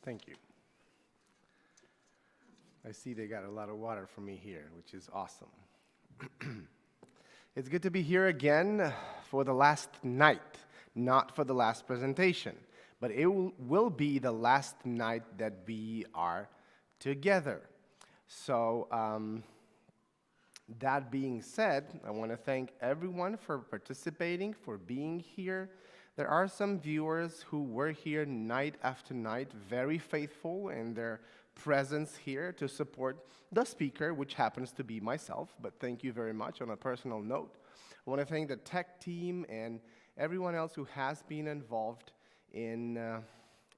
Thank you. I see they got a lot of water for me here, which is awesome. It's good to be here again for the last night, not for the last presentation, but it will be the last night that we are together. So, that being said, I want to thank everyone for participating, for being here. There are some viewers who were here night after night, very faithful in their presence here to support the speaker, which happens to be myself, but thank you very much on a personal note. I want to thank the tech team and everyone else who has been involved in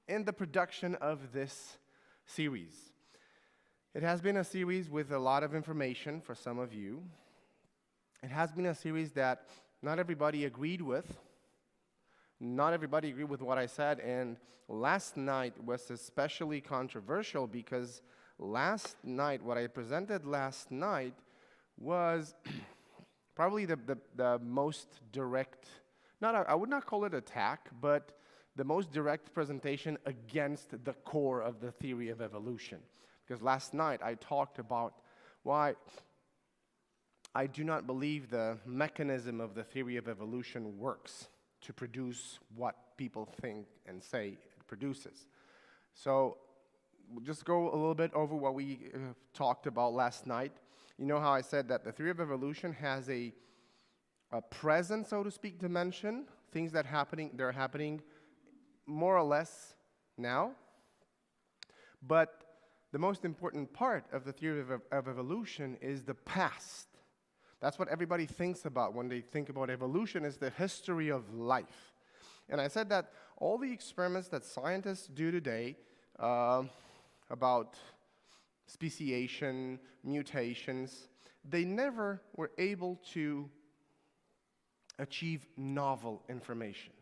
the production of this series. It has been a series with a lot of information for some of you. It has been a series that not everybody agreed with. Not everybody agreed with what I said, and last night was especially controversial because last night, what I presented last night was probably the most direct, I would not call it attack, but the most direct presentation against the core of the theory of evolution. Because last night I talked about why I do not believe the mechanism of the theory of evolution works to produce what people think and say it produces. So we'll just go a little bit over what we talked about last night. You know how I said that the theory of evolution has a present, so to speak, dimension, things that they're happening more or less now. But the most important part of the theory of evolution is the past. That's what everybody thinks about when they think about evolution, is the history of life. And I said that all the experiments that scientists do today about speciation, mutations, they never were able to achieve novel information.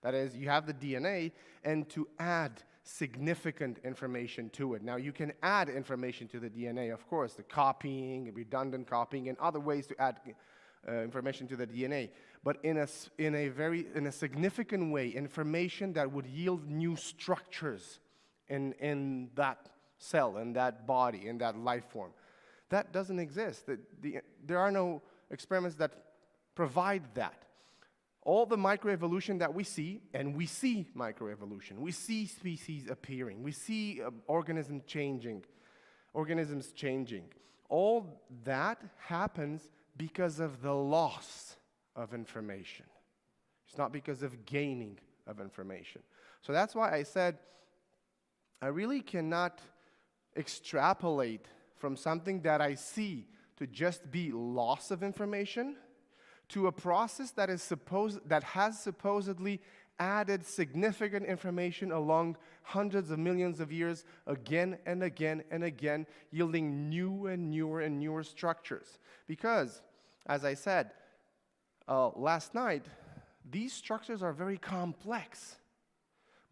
That is, you have the DNA, and to add significant information to it. Now, you can add information to the DNA, of course, the copying, redundant copying, and other ways to add information to the DNA. But in a significant way, information that would yield new structures in that cell, in that body, in that life form. That doesn't exist. There are no experiments that provide that. All the microevolution that we see, and we see microevolution, we see species appearing, we see organisms changing, all that happens because of the loss of information. It's not because of gaining of information. So that's why I said I really cannot extrapolate from something that I see to just be loss of information to a process that has supposedly added significant information along hundreds of millions of years again and again and again, yielding new and newer and newer structures. Because, as I said last night, these structures are very complex.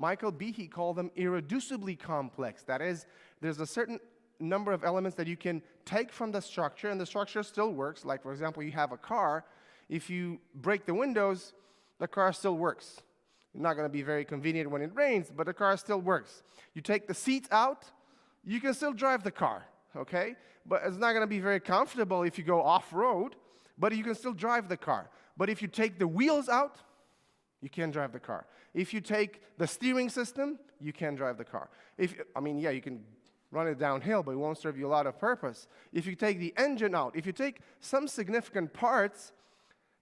Michael Behe called them irreducibly complex. That is, there's a certain number of elements that you can take from the structure, and the structure still works. Like, for example, you have a car. If you break the windows, the car still works. It's not going to be very convenient when it rains, but the car still works. You take the seats out, you can still drive the car, okay? But it's not going to be very comfortable if you go off-road, but you can still drive the car. But if you take the wheels out, you can't drive the car. If you take the steering system, you can't drive the car. You can run it downhill, but it won't serve you a lot of purpose. If you take the engine out, if you take some significant parts,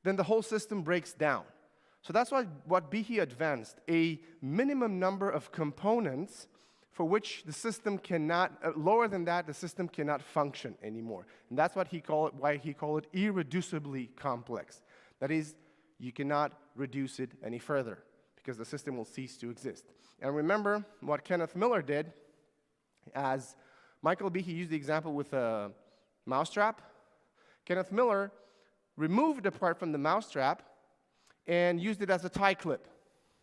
then the whole system breaks down. So that's what Behe advanced, a minimum number of components for which the system cannot, lower than that, the system cannot function anymore. And that's why he called it irreducibly complex. That is, you cannot reduce it any further because the system will cease to exist. And remember what Kenneth Miller did, as Michael Behe used the example with a mousetrap. Kenneth Miller removed a part from the mousetrap and used it as a tie clip.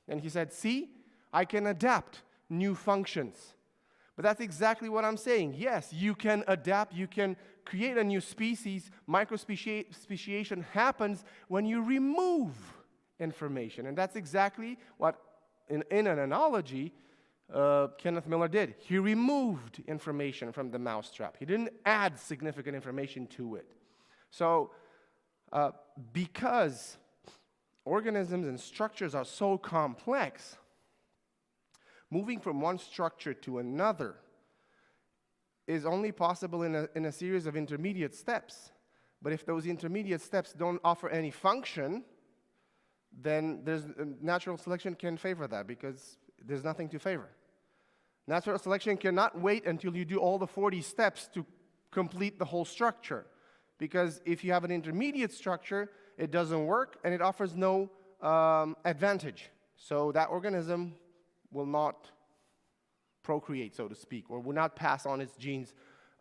And he said, see, I can adapt new functions. But that's exactly what I'm saying. Yes, you can adapt, you can create a new species. Microspeciation happens when you remove information. And that's exactly what, in an analogy, Kenneth Miller did. He removed information from the mousetrap. He didn't add significant information to it. So, because organisms and structures are so complex, moving from one structure to another is only possible in a series of intermediate steps. But if those intermediate steps don't offer any function, then natural selection can favor that because there's nothing to favor. Natural selection cannot wait until you do all the 40 steps to complete the whole structure. Because if you have an intermediate structure, it doesn't work and it offers no advantage. So that organism will not procreate, so to speak, or will not pass on its genes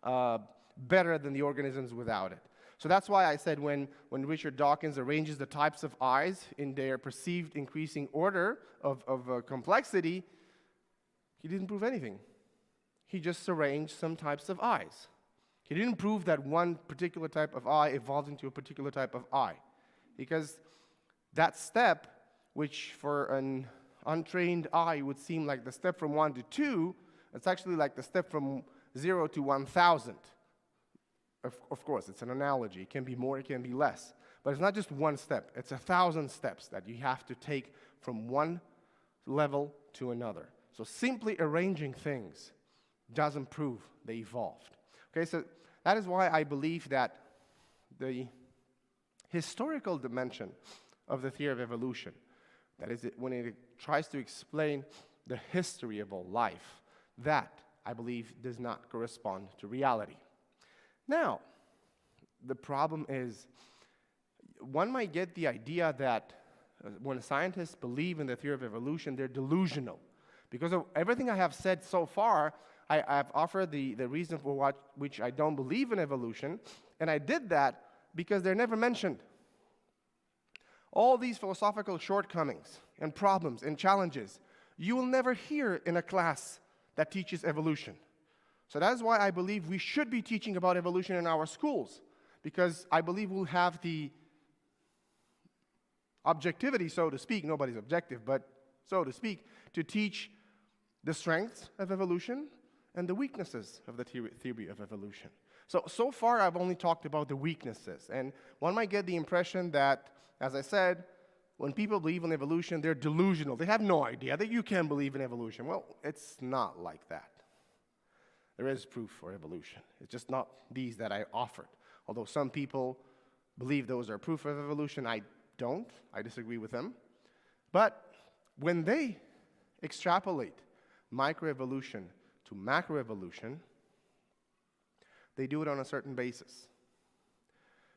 better than the organisms without it. So that's why I said when Richard Dawkins arranges the types of eyes in their perceived increasing order of complexity, he didn't prove anything. He just arranged some types of eyes. He didn't prove that one particular type of eye evolved into a particular type of eye. Because that step, which for an untrained eye would seem like the step from 1 to 2, it's actually like the step from 0 to 1,000. Of course, it's an analogy. It can be more, it can be less. But it's not just one step. It's 1,000 steps that you have to take from one level to another. So simply arranging things doesn't prove they evolved. Okay, so that is why I believe that the historical dimension of the theory of evolution, that is, when it tries to explain the history of all life, that, I believe, does not correspond to reality. Now, the problem is, one might get the idea that when scientists believe in the theory of evolution, they're delusional. Because of everything I have said so far, I've offered the reason for which I don't believe in evolution, and I did that because they're never mentioned. All these philosophical shortcomings and problems and challenges, you will never hear in a class that teaches evolution. So that's why I believe we should be teaching about evolution in our schools, because I believe we'll have the objectivity, so to speak, nobody's objective, but so to speak, to teach the strengths of evolution and the weaknesses of the theory of evolution. So far I've only talked about the weaknesses, and one might get the impression that, as I said, when people believe in evolution, they're delusional. They have no idea that you can believe in evolution. Well, it's not like that. There is proof for evolution. It's just not these that I offered. Although some people believe those are proof of evolution, I don't. I disagree with them. But when they extrapolate microevolution to macroevolution, they do it on a certain basis.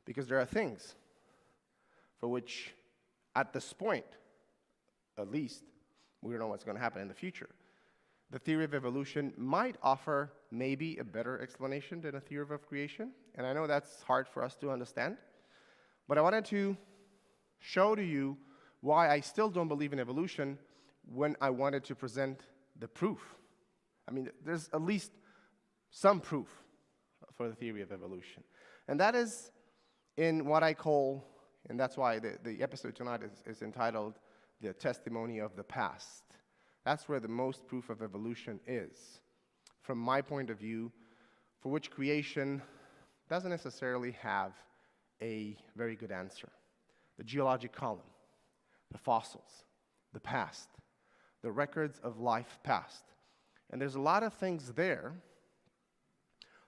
Because there are things for which, at this point, at least, we don't know what's going to happen in the future. The theory of evolution might offer maybe a better explanation than a theory of creation. And I know that's hard for us to understand. But I wanted to show to you why I still don't believe in evolution when I wanted to present the proof. I mean, there's at least some proof for the theory of evolution. And that is in what I call, and that's why the episode tonight is entitled The Testimony of the Past. That's where the most proof of evolution is, from my point of view, for which creation doesn't necessarily have a very good answer. The geologic column, the fossils, the past, the records of life past. And there's a lot of things there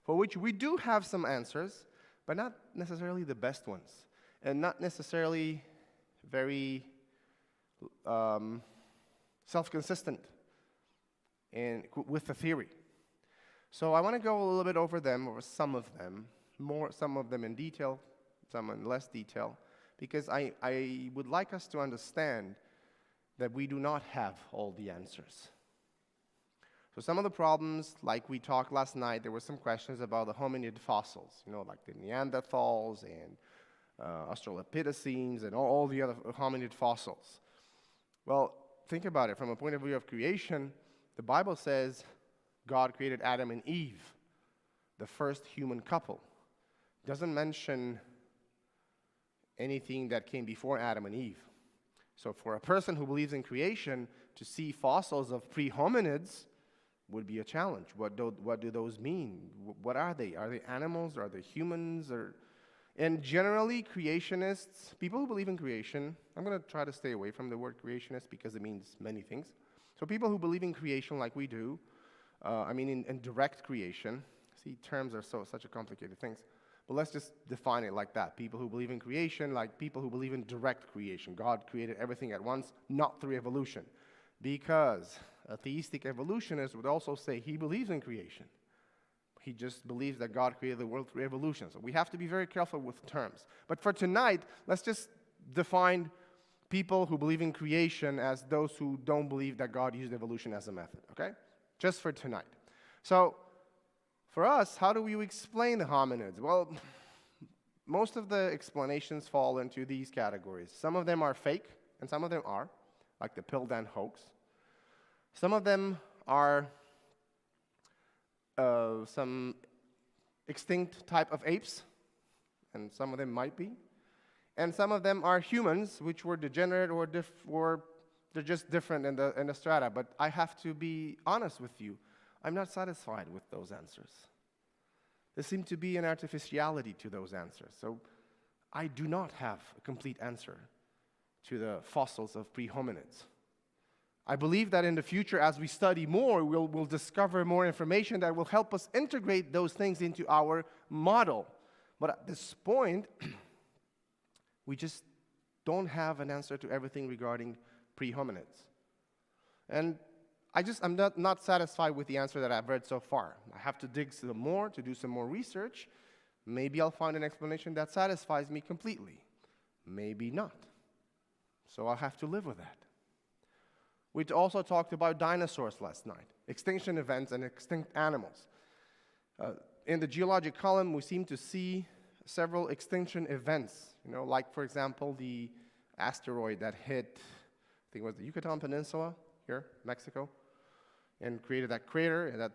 for which we do have some answers, but not necessarily the best ones, and not necessarily very self-consistent with the theory. So I want to go a little bit over some of them in detail, some in less detail, because I would like us to understand that we do not have all the answers. So some of the problems, like we talked last night, there were some questions about the hominid fossils, like the Neanderthals and Australopithecines and all the other hominid fossils. Well, think about it from a point of view of creation. The Bible says God created Adam and Eve, the first human couple. It doesn't mention anything that came before Adam and Eve. So for a person who believes in creation, to see fossils of pre-hominids would be a challenge. What do those mean? What are they? Are they animals? Are they humans? And generally, creationists, people who believe in creation, I'm going to try to stay away from the word creationist because it means many things. So people who believe in creation like we do, in direct creation, see, terms are such a complicated things, but let's just define it like that. People who believe in creation, like people who believe in direct creation. God created everything at once, not through evolution. Because a theistic evolutionist would also say he believes in creation. He just believes that God created the world through evolution. So we have to be very careful with terms. But for tonight, let's just define people who believe in creation as those who don't believe that God used evolution as a method, okay? Just for tonight. So for us, how do we explain the hominids? Well, most of the explanations fall into these categories. Some of them are fake, and some of them are, like the Pildan hoax. Some of them are some extinct type of apes, and some of them might be. And some of them are humans, which were degenerate or they're just different in the strata. But I have to be honest with you, I'm not satisfied with those answers. There seems to be an artificiality to those answers. So I do not have a complete answer to the fossils of pre-hominids. I believe that in the future, as we study more, we'll discover more information that will help us integrate those things into our model. But at this point, we just don't have an answer to everything regarding pre-hominids. And I'm not satisfied with the answer that I've read so far. I have to dig some more, to do some more research. Maybe I'll find an explanation that satisfies me completely. Maybe not. So I'll have to live with that. We also talked about dinosaurs last night, extinction events and extinct animals. In the geologic column, we seem to see several extinction events, like, for example, the asteroid that hit, I think it was the Yucatan Peninsula here, Mexico, and created that crater, and that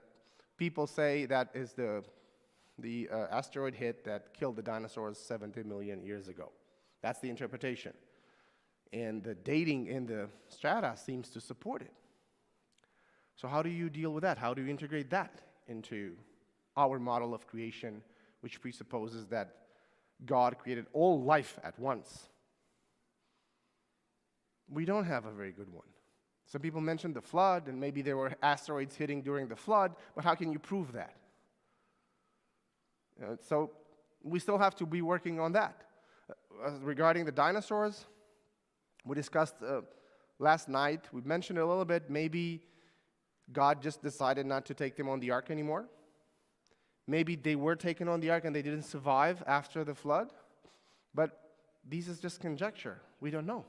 people say that is the asteroid hit that killed the dinosaurs 70 million years ago. That's the interpretation. And the dating in the strata seems to support it. So how do you deal with that? How do you integrate that into our model of creation, which presupposes that God created all life at once? We don't have a very good one. Some people mentioned the flood, and maybe there were asteroids hitting during the flood, but how can you prove that? So we still have to be working on that. Regarding the dinosaurs, we discussed last night, we mentioned a little bit, maybe God just decided not to take them on the ark anymore. Maybe they were taken on the ark and they didn't survive after the flood. But this is just conjecture. We don't know.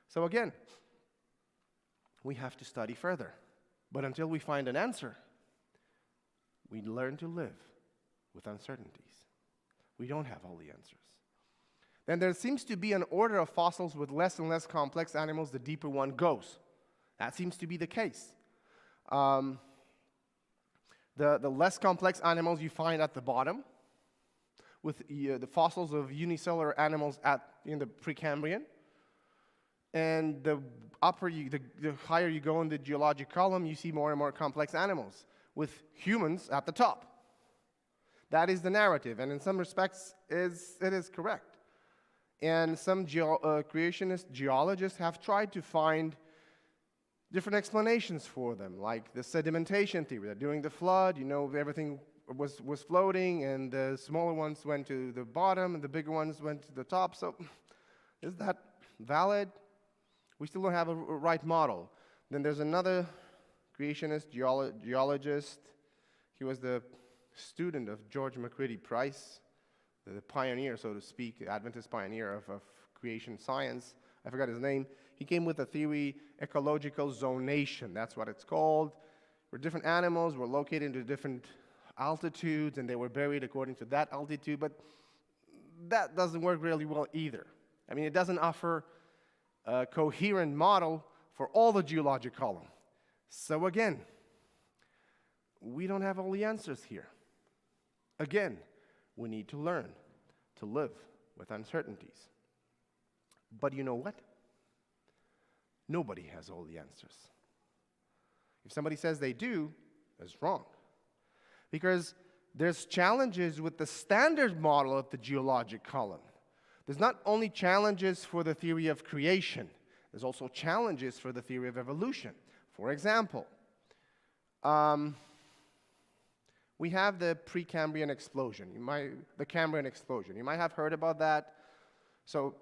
So again, we have to study further. But until we find an answer, we learn to live with uncertainties. We don't have all the answers. Then there seems to be an order of fossils with less and less complex animals the deeper one goes. That seems to be the case. The less complex animals you find at the bottom, with the fossils of unicellular animals in the Precambrian, and the higher you go in the geologic column, you see more and more complex animals, with humans at the top. That is the narrative, and in some respects, it is correct. And some creationist geologists have tried to find different explanations for them, like the sedimentation theory, that during the flood, everything was floating, and the smaller ones went to the bottom, and the bigger ones went to the top. So is that valid? We still don't have a right model. Then there's another creationist geologist. He was the student of George McCready Price, the pioneer, so to speak, the Adventist pioneer of creation science. I forgot his name. He came with a theory, ecological zonation. That's what it's called, where different animals were located into different altitudes, and they were buried according to that altitude. But that doesn't work really well either. It doesn't offer a coherent model for all the geologic column. So again, we don't have all the answers here. Again, we need to learn to live with uncertainties. But you know what? Nobody has all the answers. If somebody says they do, it's wrong. Because there's challenges with the standard model of the geologic column. There's not only challenges for the theory of creation, there's also challenges for the theory of evolution. For example, we have the Precambrian explosion, the Cambrian explosion. You might have heard about that. So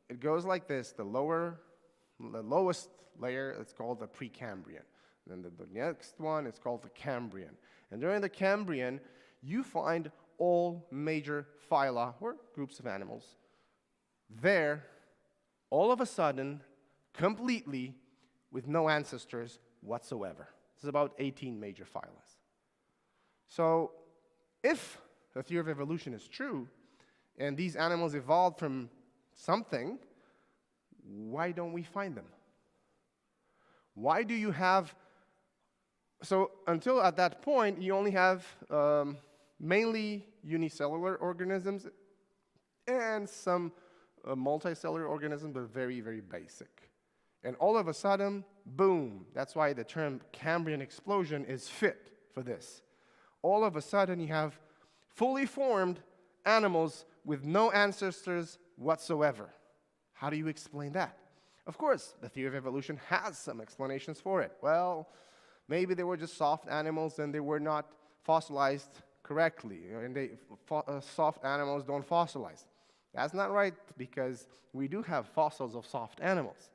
it goes like this. The lowest layer is called the Precambrian. Then the next one is called the Cambrian. And during the Cambrian, you find all major phyla, or groups of animals, there, all of a sudden, completely, with no ancestors whatsoever. This is about 18 major phyla. So, if the theory of evolution is true, and these animals evolved from something, why don't we find them? Why do you have... So, until at that point, you only have mainly unicellular organisms and some multicellular organisms, but very, very basic. And all of a sudden, boom, that's why the term Cambrian explosion is fit for this. All of a sudden, you have fully formed animals with no ancestors whatsoever. How do you explain that? Of course, the theory of evolution has some explanations for it. Well, maybe they were just soft animals and they were not fossilized correctly, and soft animals don't fossilize. That's not right, because we do have fossils of soft animals.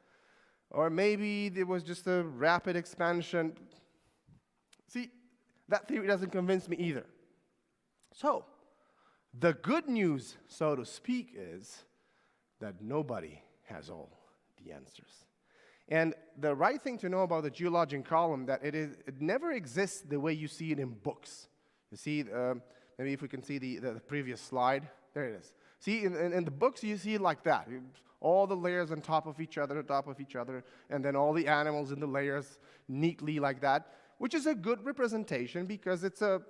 Or maybe there was just a rapid expansion. See, that theory doesn't convince me either. So, the good news, so to speak, is that nobody has all the answers. And the right thing to know about the geologic column, that it never exists the way you see it in books. You see, maybe if we can see the previous slide. There it is. See, in the books, you see it like that. All the layers on top of each other, and then all the animals in the layers neatly like that, which is a good representation because it's a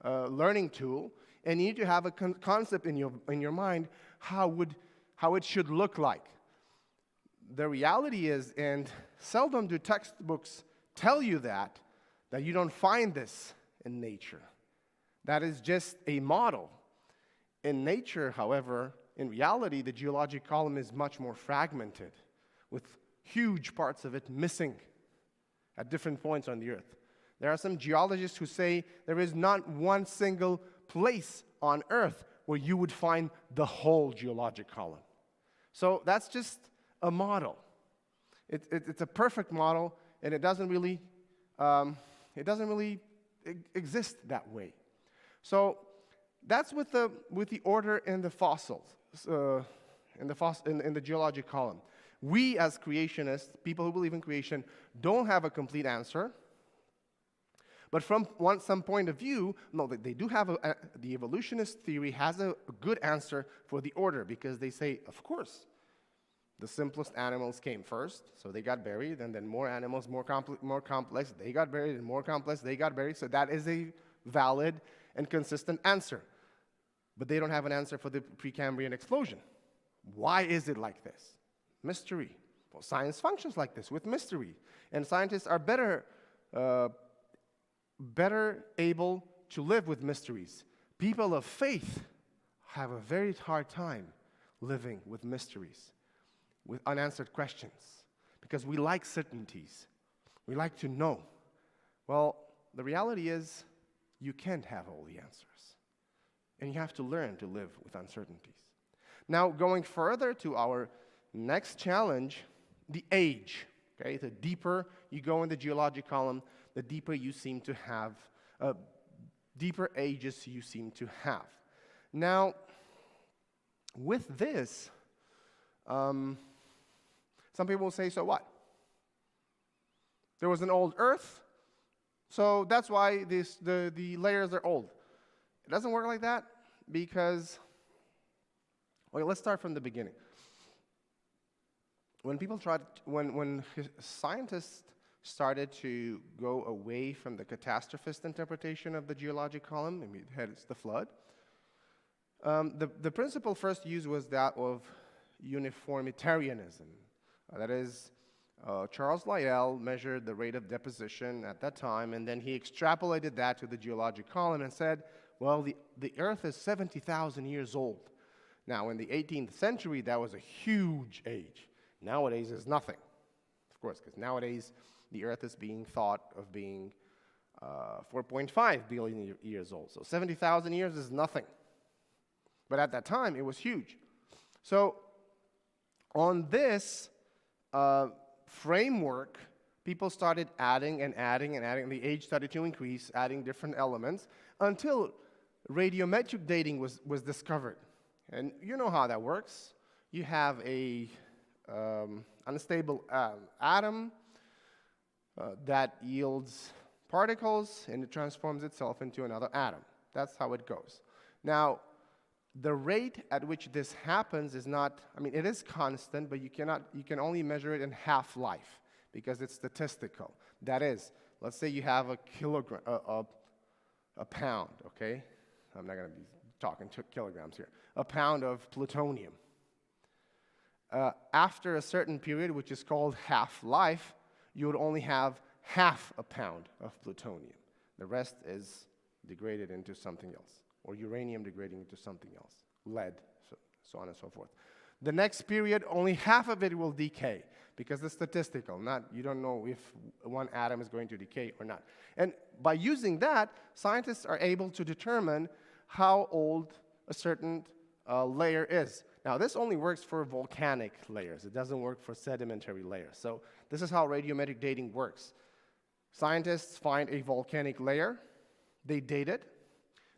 learning tool, and you need to have a concept in your mind how it should look like. The reality is, and seldom do textbooks tell you that you don't find this in nature. That is just a model. In nature, however, in reality, the geologic column is much more fragmented, with huge parts of it missing at different points on the Earth. There are some geologists who say there is not one single place on Earth where you would find the whole geologic column. So that's just a model. It's a perfect model, and it doesn't really exist that way. So that's with the order in the fossils, in the geologic column. We, as creationists, people who believe in creation, don't have a complete answer. But from some point of view, no, they do have the evolutionist theory has a good answer for the order, because they say, of course, the simplest animals came first, so they got buried, and then more animals, more complex, they got buried, and more complex, they got buried. So that is a valid and consistent answer. But they don't have an answer for the Precambrian explosion. Why is it like this? Mystery. Well, science functions like this, with mystery. And scientists are better able to live with mysteries. People of faith have a very hard time living with mysteries, with unanswered questions, because we like certainties. We like to know. Well, the reality is you can't have all the answers, and you have to learn to live with uncertainties. Now, going further to our next challenge, the age. Okay, the deeper you go in the geologic column, the deeper you seem to have, deeper ages you seem to have. Now, with this, some people will say, so what? There was an old Earth, so that's why the layers are old. It doesn't work like that, because, well, let's start from the beginning. When scientists started to go away from the catastrophist interpretation of the geologic column, I mean, it's the flood, the principle first used was that of uniformitarianism. That is, Charles Lyell measured the rate of deposition at that time, and then he extrapolated that to the geologic column and said, well, the Earth is 70,000 years old. Now, in the 18th century, that was a huge age. Nowadays, it's nothing, of course, because nowadays the Earth is being thought of being 4.5 billion years old. So 70,000 years is nothing. But at that time, it was huge. So on this framework, people started adding and adding and adding. The age started to increase, adding different elements, until radiometric dating was discovered. And you know how that works. You have a unstable atom that yields particles, and it transforms itself into another atom. That's how it goes. Now, the rate at which this happens is not, I mean, it is constant, but you can only measure it in half-life because it's statistical. That is, let's say you have a kilogram, a pound, okay? I'm not going to be talking kilograms here. A pound of plutonium. After a certain period, which is called half-life, you would only have half a pound of plutonium. The rest is degraded into something else, or uranium degrading into something else, lead, so on and so forth. The next period, only half of it will decay, because it's statistical. You don't know if one atom is going to decay or not. And by using that, scientists are able to determine how old a certain layer is. Now, this only works for volcanic layers. It doesn't work for sedimentary layers. So this is how radiometric dating works. Scientists find a volcanic layer, they date it,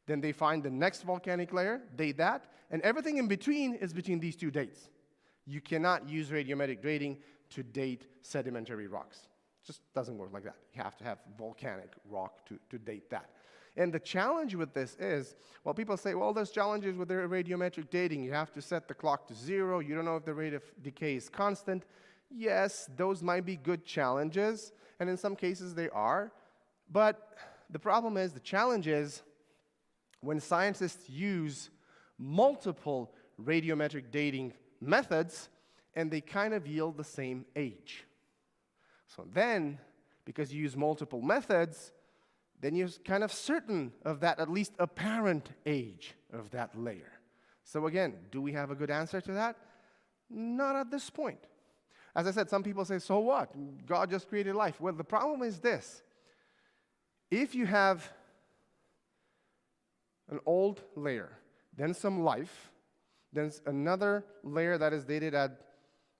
then they find the next volcanic layer, date that, and everything in between is between these two dates. You cannot use radiometric dating to date sedimentary rocks. It just doesn't work like that. You have to have volcanic rock to date that. And the challenge with this is, well, people say, well, there's challenges with the radiometric dating. You have to set the clock to 0. You don't know if the rate of decay is constant. Yes, those might be good challenges, and in some cases they are. But the problem is, the challenge is, when scientists use multiple radiometric dating methods, and they kind of yield the same age. So then, because you use multiple methods, then you're kind of certain of that at least apparent age of that layer. So again, do we have a good answer to that? Not at this point. As I said, some people say, so what? God just created life. Well, the problem is this. If you have an old layer, then some life, then another layer that is dated at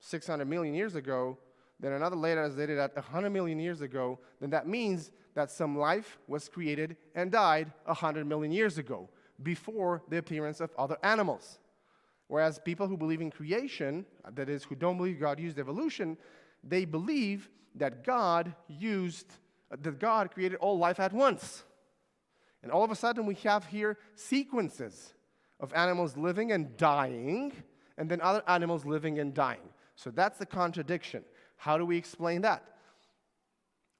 600 million years ago, then another layer that is dated at 100 million years ago, then that means that some life was created and died 100 million years ago, before the appearance of other animals. Whereas people who believe in creation, that is, who don't believe God used evolution, they believe that God created all life at once. And all of a sudden we have here sequences of animals living and dying, and then other animals living and dying. So that's the contradiction. How do we explain that?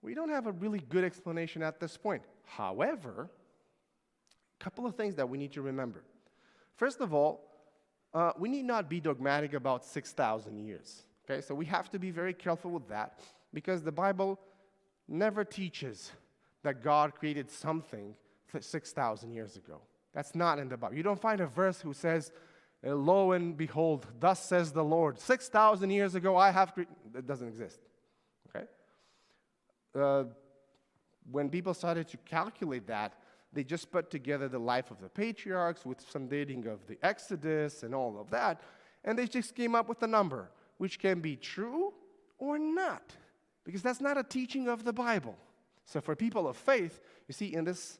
We don't have a really good explanation at this point. However, a couple of things that we need to remember. First of all, we need not be dogmatic about 6,000 years. Okay, so we have to be very careful with that, because the Bible never teaches that God created something 6,000 years ago. That's not in the Bible. You don't find a verse who says, lo and behold, thus says the Lord, 6,000 years ago I have created. It doesn't exist. Okay? When people started to calculate that, they just put together the life of the patriarchs with some dating of the Exodus and all of that, and they just came up with a number, which can be true or not, because that's not a teaching of the Bible. So for people of faith, you see, in this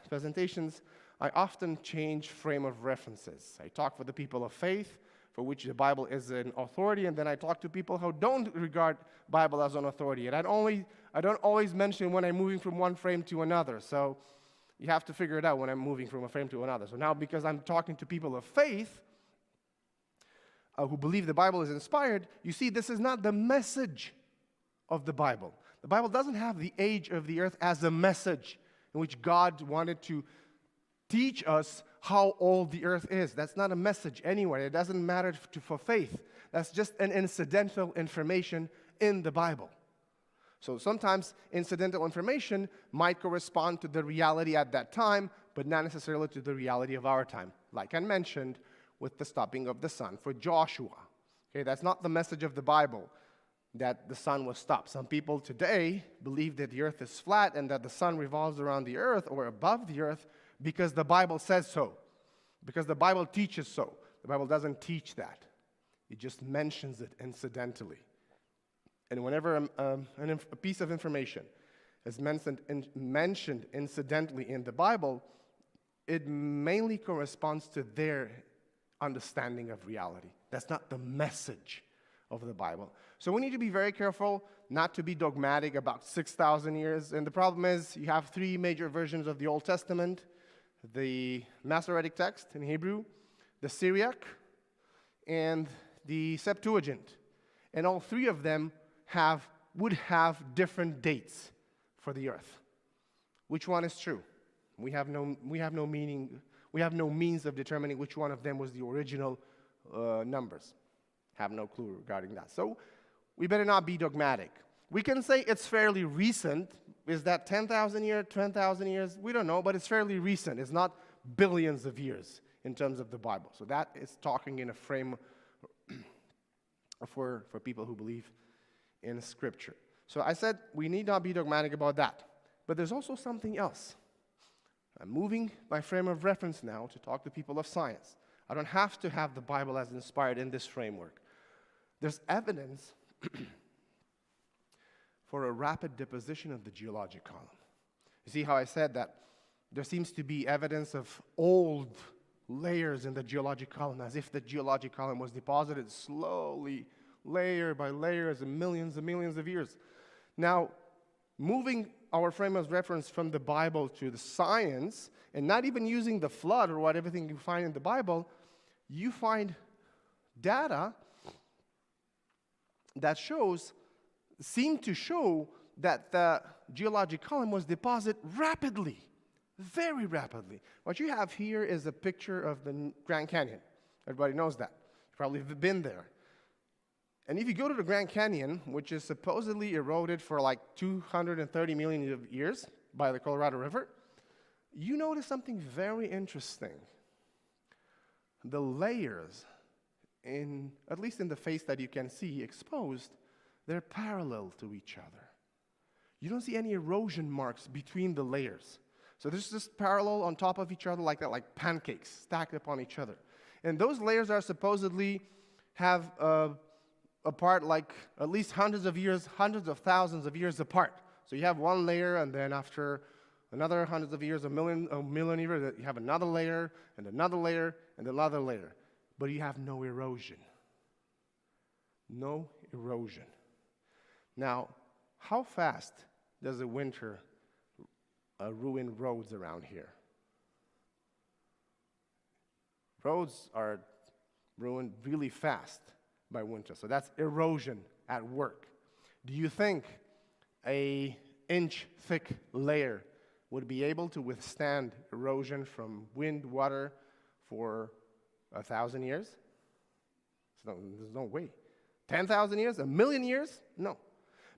presentations, I often change frame of references. I talk for the people of faith, for which the Bible is an authority, and then I talk to people who don't regard Bible as an authority. And I don't always mention when I'm moving from one frame to another. So you have to figure it out when I'm moving from a frame to another. So now, because I'm talking to people of faith who believe the Bible is inspired, you see, this is not the message of the Bible. The Bible doesn't have the age of the earth as a message in which God wanted to teach us how old the earth is. That's not a message anywhere. It doesn't matter for faith. That's just an incidental information in the Bible. So sometimes incidental information might correspond to the reality at that time, but not necessarily to the reality of our time. Like I mentioned with the stopping of the sun for Joshua. Okay, that's not the message of the Bible, that the sun was stopped. Some people today believe that the earth is flat and that the sun revolves around the earth or above the earth because the Bible says so, because the Bible teaches so. The Bible doesn't teach that. It just mentions it incidentally. And whenever a piece of information is mentioned incidentally in the Bible, it mainly corresponds to their understanding of reality. That's not the message of the Bible. So we need to be very careful not to be dogmatic about 6,000 years. And the problem is you have three major versions of the Old Testament: the Masoretic text in Hebrew, the Syriac, and the Septuagint. And all three of them would have different dates for the earth. Which one is true? We have no means of determining which one of them was the original numbers. Have no clue regarding that. So we better not be dogmatic. We can say it's fairly recent. Is that 10,000 years, 20,000 years? We don't know, but it's fairly recent. It's not billions of years in terms of the Bible. So that is talking in a frame for people who believe in Scripture. So I said we need not be dogmatic about that. But there's also something else. I'm moving my frame of reference now to talk to people of science. I don't have to have the Bible as inspired in this framework. There's evidence for a rapid deposition of the geologic column. You see how I said that there seems to be evidence of old layers in the geologic column, as if the geologic column was deposited slowly, layer by layer, and millions of years. Now, moving our frame of reference from the Bible to the science, and not even using the flood or everything you find in the Bible, you find data that seem to show that the geologic column was deposited rapidly, very rapidly. What you have here is a picture of the Grand Canyon. Everybody knows that. You've probably been there. And if you go to the Grand Canyon, which is supposedly eroded for like 230 million years by the Colorado River, you notice something very interesting. The layers, at least in the face that you can see exposed, they're parallel to each other. You don't see any erosion marks between the layers. So there's just parallel on top of each other like that, like pancakes stacked upon each other. And those layers are supposedly have apart like at least hundreds of thousands of years apart. So you have one layer, and then after another hundreds of years, a million years, you have another layer, and another layer, and another layer. But you have no erosion. No erosion. Now, how fast does a winter ruin roads around here? Roads are ruined really fast by winter. So that's erosion at work. Do you think an inch-thick layer would be able to withstand erosion from wind, water for 1,000 years? There's no way. 10,000 years? 1,000,000 years? No.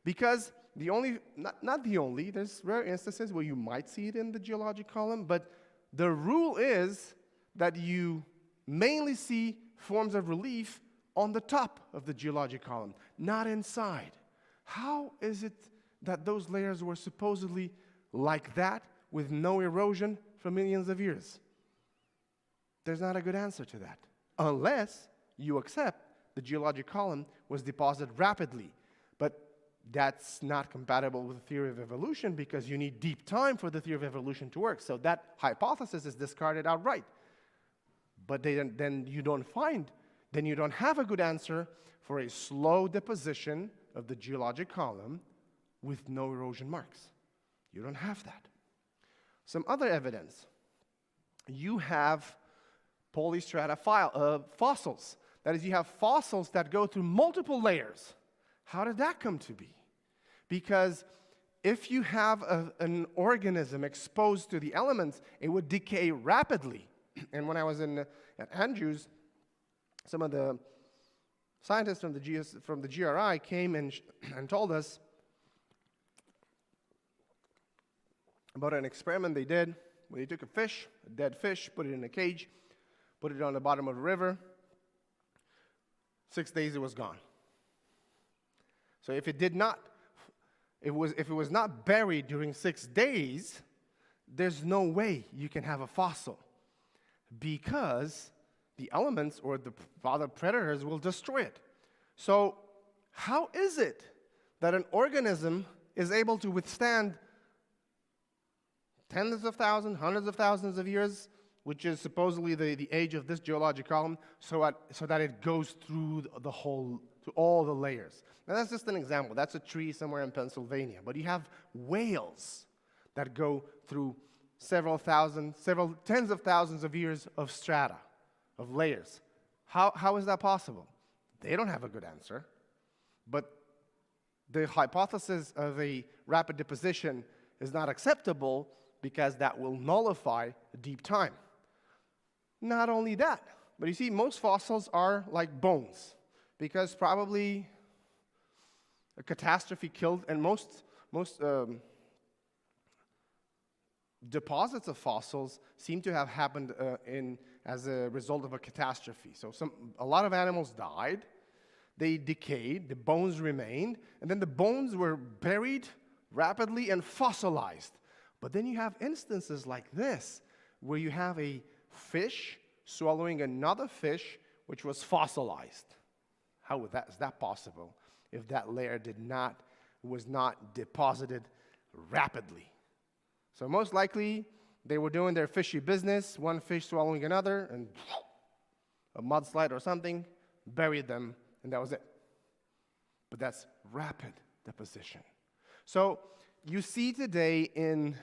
Because there's rare instances where you might see it in the geologic column, but the rule is that you mainly see forms of relief on the top of the geologic column, not inside. How is it that those layers were supposedly like that with no erosion for millions of years? There's not a good answer to that, unless you accept the geologic column was deposited rapidly. But that's not compatible with the theory of evolution because you need deep time for the theory of evolution to work. So that hypothesis is discarded outright. But then you don't have a good answer for a slow deposition of the geologic column with no erosion marks. You don't have that. Some other evidence. You have polystrata fossils. That is, you have fossils that go through multiple layers. How did that come to be? Because if you have an organism exposed to the elements, it would decay rapidly. And when I was at Andrews, some of the scientists from the GRI came and told us about an experiment they did where they took a dead fish, put it in a cage, put it on the bottom of a river. 6 days it was gone. So if it was not buried during 6 days, there's no way you can have a fossil, because the elements or the other predators will destroy it. So how is it that an organism is able to withstand tens of thousands, hundreds of thousands of years, which is supposedly the age of this geologic column, so that it goes through to all the layers? Now that's just an example. That's a tree somewhere in Pennsylvania. But you have whales that go through several tens of thousands of years of strata, of layers. How is that possible? They don't have a good answer. But the hypothesis of a rapid deposition is not acceptable because that will nullify deep time. Not only that, but you see, most fossils are like bones, because probably a catastrophe killed, and most deposits of fossils seem to have happened as a result of a catastrophe. So a lot of animals died, they decayed, the bones remained, and then the bones were buried rapidly and fossilized. But then you have instances like this, where you have a fish swallowing another fish which was fossilized. How is that possible if that layer was not deposited rapidly? So most likely, they were doing their fishy business, one fish swallowing another, and a mudslide or something buried them, and that was it. But that's rapid deposition. So you see today in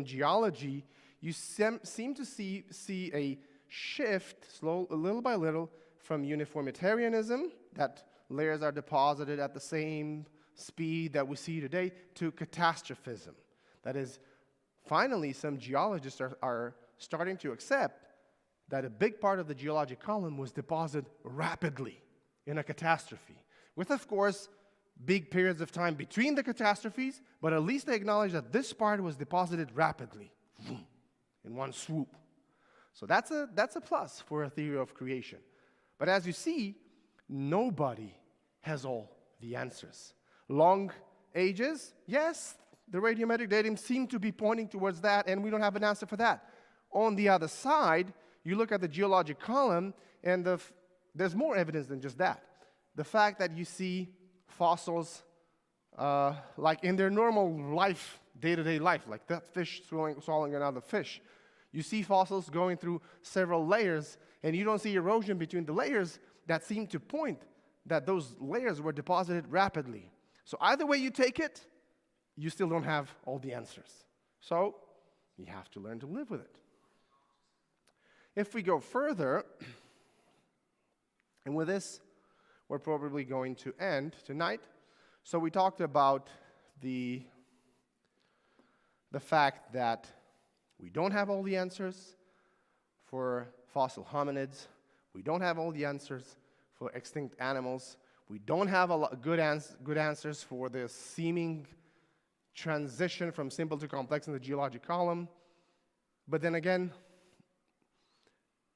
geology, you seem to see a shift, little by little, from uniformitarianism, that layers are deposited at the same speed that we see today, to catastrophism. That is, finally, some geologists are starting to accept that a big part of the geologic column was deposited rapidly in a catastrophe, with, of course, big periods of time between the catastrophes, but at least they acknowledge that this part was deposited rapidly, in one swoop. So that's a plus for a theory of creation. But as you see, nobody has all the answers. Long ages, yes, the radiometric datum seem to be pointing towards that, and we don't have an answer for that. On the other side, you look at the geologic column, and there's more evidence than just that. The fact that you see fossils like in their normal life, day-to-day life, like that fish swallowing another fish. You see fossils going through several layers, and you don't see erosion between the layers that seem to point that those layers were deposited rapidly. So either way you take it, you still don't have all the answers. So you have to learn to live with it. If we go further, and with this, we're probably going to end tonight. So we talked about the fact that we don't have all the answers for fossil hominids. We don't have all the answers for extinct animals. We don't have good answers for the seeming transition from simple to complex in the geologic column. But then again,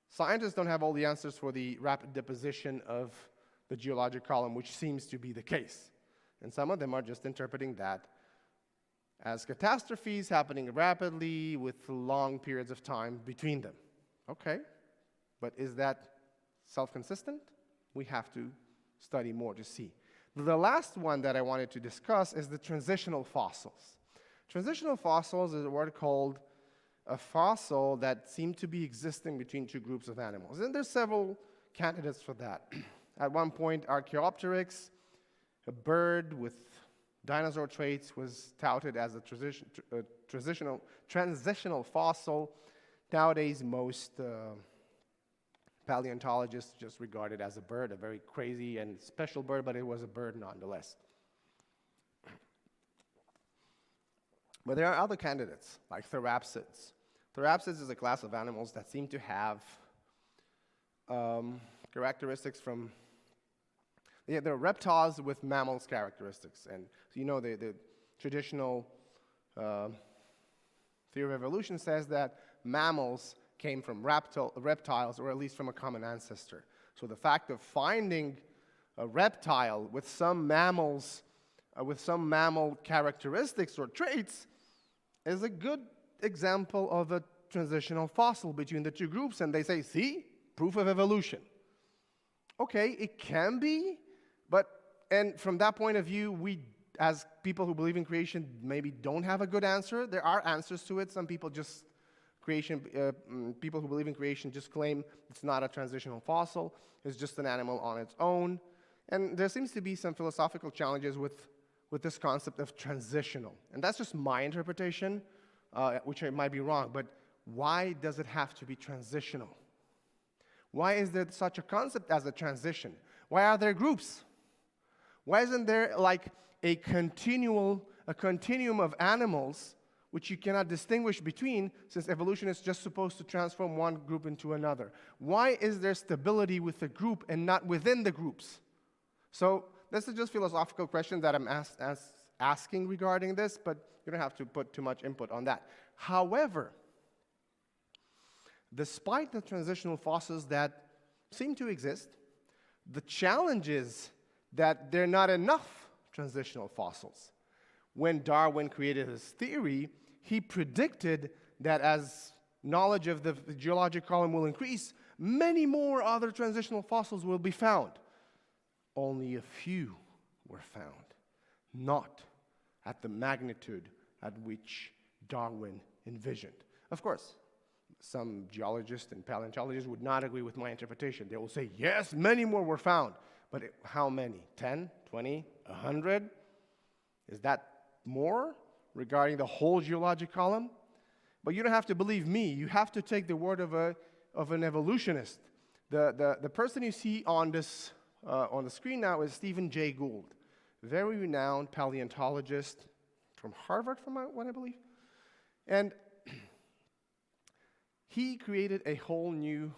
scientists don't have all the answers for the rapid deposition of the geologic column, which seems to be the case. And some of them are just interpreting that as catastrophes happening rapidly with long periods of time between them. Okay, but is that self-consistent? We have to study more to see. The last one that I wanted to discuss is the transitional fossils. Transitional fossils is what are called a fossil that seem to be existing between two groups of animals. And there's several candidates for that. At one point, Archaeopteryx, a bird with dinosaur traits, was touted as a transitional fossil. Nowadays, most paleontologists just regard it as a bird, a very crazy and special bird, but it was a bird nonetheless. But there are other candidates, like therapsids, Therapsids is a class of animals that seem to have characteristics from, yeah, they're reptiles with mammals characteristics. And so the traditional theory of evolution says that mammals came from reptiles, or at least from a common ancestor. So the fact of finding a reptile with some mammals, with some mammal characteristics or traits, is a good example of a transitional fossil between the two groups, and they say, see, proof of evolution. Okay, it can be, and from that point of view, we, as people who believe in creation, maybe don't have a good answer. There are answers to it. Some people just, people who believe in creation just claim it's not a transitional fossil, it's just an animal on its own. And there seems to be some philosophical challenges with this concept of transitional. And that's just my interpretation, which I might be wrong, but why does it have to be transitional? Why is there such a concept as a transition? Why are there groups? Why isn't there like a continuum of animals which you cannot distinguish between, since evolution is just supposed to transform one group into another? Why is there stability with the group and not within the groups? So this is just philosophical questions that I'm asking regarding this, but you don't have to put too much input on that. However, despite the transitional fossils that seem to exist, the challenge is that there are not enough transitional fossils. When Darwin created his theory, he predicted that as knowledge of the geologic column will increase, many more other transitional fossils will be found. Only a few were found, not at the magnitude at which Darwin envisioned. Of course, some geologists and paleontologists would not agree with my interpretation. They will say, yes, many more were found. But how many? 10, 20, 100? Is that more regarding the whole geologic column? But you don't have to believe me. You have to take the word of an evolutionist. The person you see on this on the screen now is Stephen Jay Gould, very renowned paleontologist from Harvard, from what I believe. And he created a whole new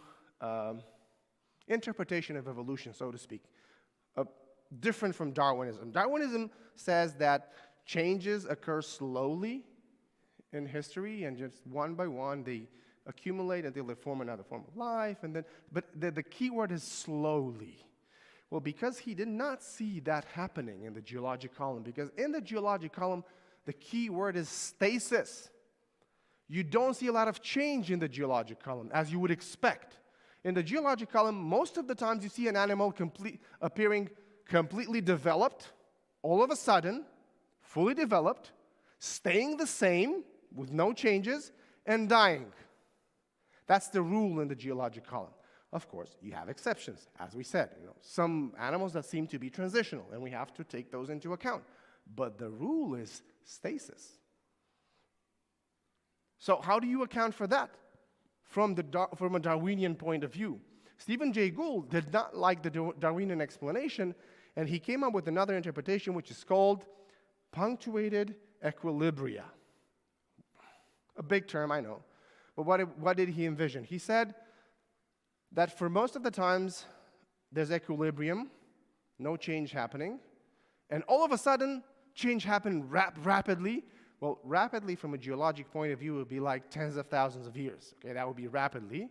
interpretation of evolution, so to speak, different from Darwinism. Darwinism says that changes occur slowly in history, and just one by one they accumulate until they form another form of life. But the key word is slowly. Well, because he did not see that happening in the geologic column, because in the geologic column, the key word is stasis. You don't see a lot of change in the geologic column, as you would expect. In the geologic column, most of the times you see an animal appearing completely developed, all of a sudden, fully developed, staying the same with no changes, and dying. That's the rule in the geologic column. Of course, you have exceptions, as we said. Some animals that seem to be transitional, and we have to take those into account. But the rule is stasis. So how do you account for that from a Darwinian point of view? Stephen Jay Gould did not like the Darwinian explanation, and he came up with another interpretation, which is called punctuated equilibria. A big term, I know. But what did he envision? He said that for most of the times, there's equilibrium, no change happening, and all of a sudden, change happened rapidly. Well, rapidly from a geologic point of view would be like tens of thousands of years. Okay, that would be rapidly.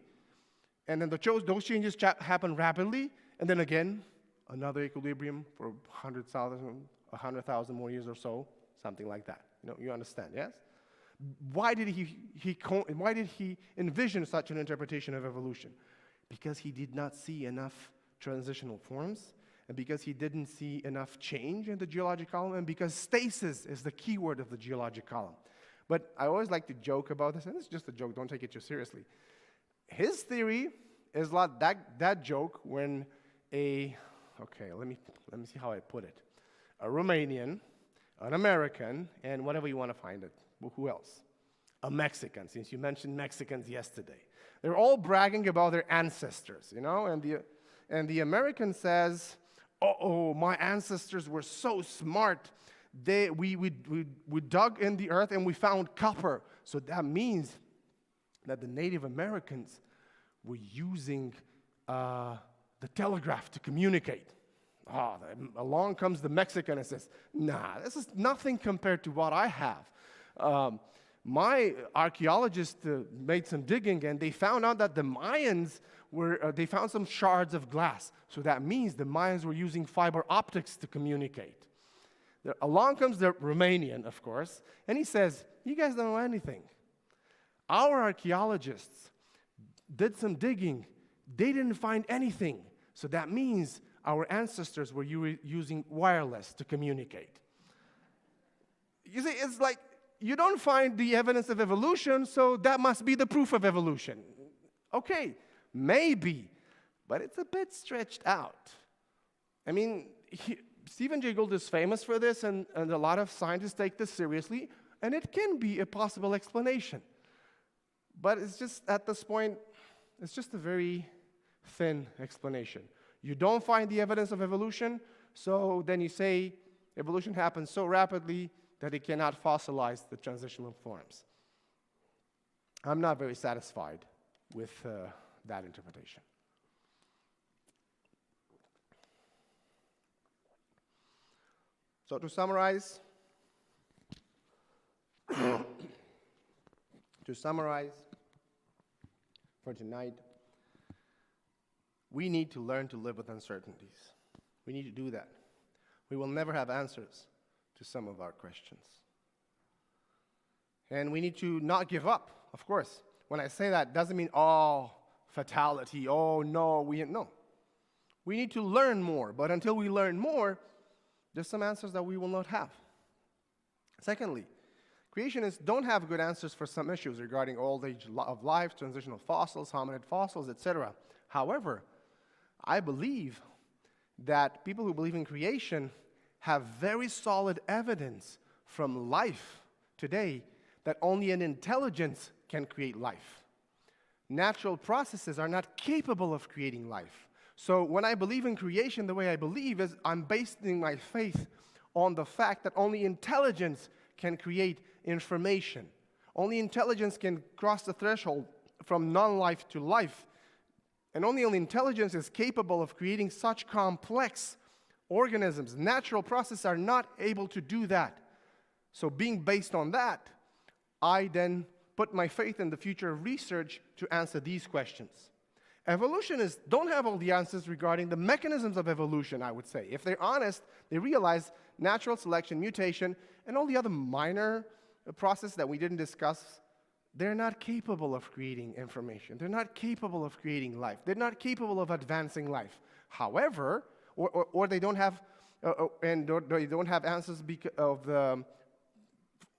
And then those changes happen rapidly, and then again, another equilibrium for 100,000 more years or so, something like that. You understand, yes? Why did he envision such an interpretation of evolution? Because he did not see enough transitional forms, and because he didn't see enough change in the geologic column, and because stasis is the key word of the geologic column. But I always like to joke about this, and it's just a joke, don't take it too seriously. His theory is like that joke when let me see how I put it. A Romanian, an American, and whatever you want to find it. Well, who else? A Mexican, since you mentioned Mexicans yesterday. They're all bragging about their ancestors, and the American says, oh, my ancestors were so smart. We dug in the earth and we found copper. So that means that the Native Americans were using the telegraph to communicate. Along comes the Mexican and says, nah, this is nothing compared to what I have. My archaeologists made some digging, and they found out that the Mayans they found some shards of glass. So that means the Mayans were using fiber optics to communicate. Along comes the Romanian, of course, and he says, you guys don't know anything. Our archaeologists did some digging. They didn't find anything. So that means our ancestors were using wireless to communicate. You see, it's like you don't find the evidence of evolution, so that must be the proof of evolution. Okay, maybe, but it's a bit stretched out. I mean, Stephen Jay Gould is famous for this, and a lot of scientists take this seriously, and it can be a possible explanation. But it's just, at this point, it's just a very thin explanation. You don't find the evidence of evolution, so then you say evolution happens so rapidly that it cannot fossilize the transitional forms. I'm not very satisfied with that interpretation. So to summarize, for tonight, we need to learn to live with uncertainties. We need to do that. We will never have answers to some of our questions. And we need to not give up, of course. When I say that, it doesn't mean, fatality, no. We need to learn more, but until we learn more, there's some answers that we will not have. Secondly, creationists don't have good answers for some issues regarding old age of life, transitional fossils, hominid fossils, etc. However, I believe that people who believe in creation have very solid evidence from life today that only an intelligence can create life. Natural processes are not capable of creating life. So when I believe in creation the way I believe is I'm basing my faith on the fact that only intelligence can create information. Only intelligence can cross the threshold from non-life to life. And only intelligence is capable of creating such complex organisms. Natural processes are not able to do that. So being based on that, I then put my faith in the future of research to answer these questions. Evolutionists don't have all the answers regarding the mechanisms of evolution, I would say. If they're honest, they realize natural selection, mutation, and all the other minor processes that we didn't discuss, they're not capable of creating information. They're not capable of creating life. They're not capable of advancing life. However, or they don't have, they don't have answers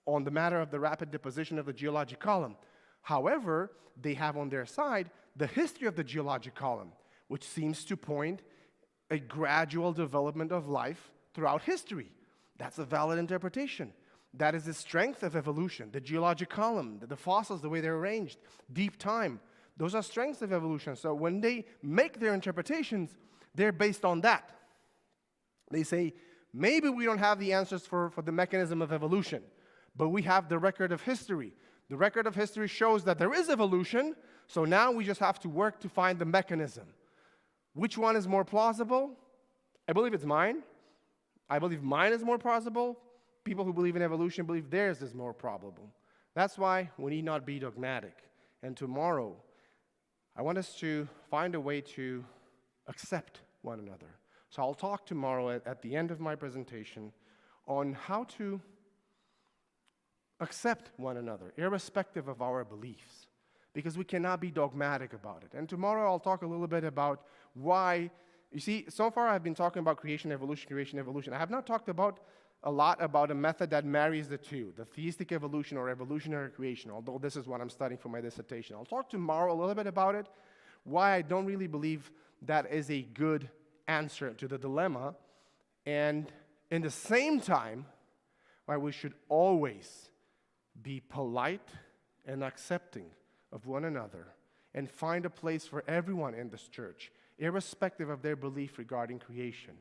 on the matter of the rapid deposition of the geologic column. However, they have on their side the history of the geologic column, which seems to point a gradual development of life throughout history. That's a valid interpretation. That is the strength of evolution, the geologic column, the fossils, the way they're arranged, deep time. Those are strengths of evolution. So when they make their interpretations, they're based on that. They say, maybe we don't have the answers for the mechanism of evolution, but we have the record of history. The record of history shows that there is evolution, so now we just have to work to find the mechanism. Which one is more plausible? I believe it's mine. I believe mine is more plausible. People who believe in evolution believe theirs is more probable. That's why we need not be dogmatic. And tomorrow, I want us to find a way to accept one another. So I'll talk tomorrow at the end of my presentation on how to accept one another, irrespective of our beliefs, because we cannot be dogmatic about it. And tomorrow I'll talk a little bit about why, you see, so far I've been talking about creation, evolution. I have not talked a lot about a method that marries the two, the theistic evolution or evolutionary creation, although this is what I'm studying for my dissertation. I'll talk tomorrow a little bit about it, why I don't really believe that is a good answer to the dilemma, and in the same time, why we should always be polite and accepting of one another and find a place for everyone in this church, irrespective of their belief regarding creation,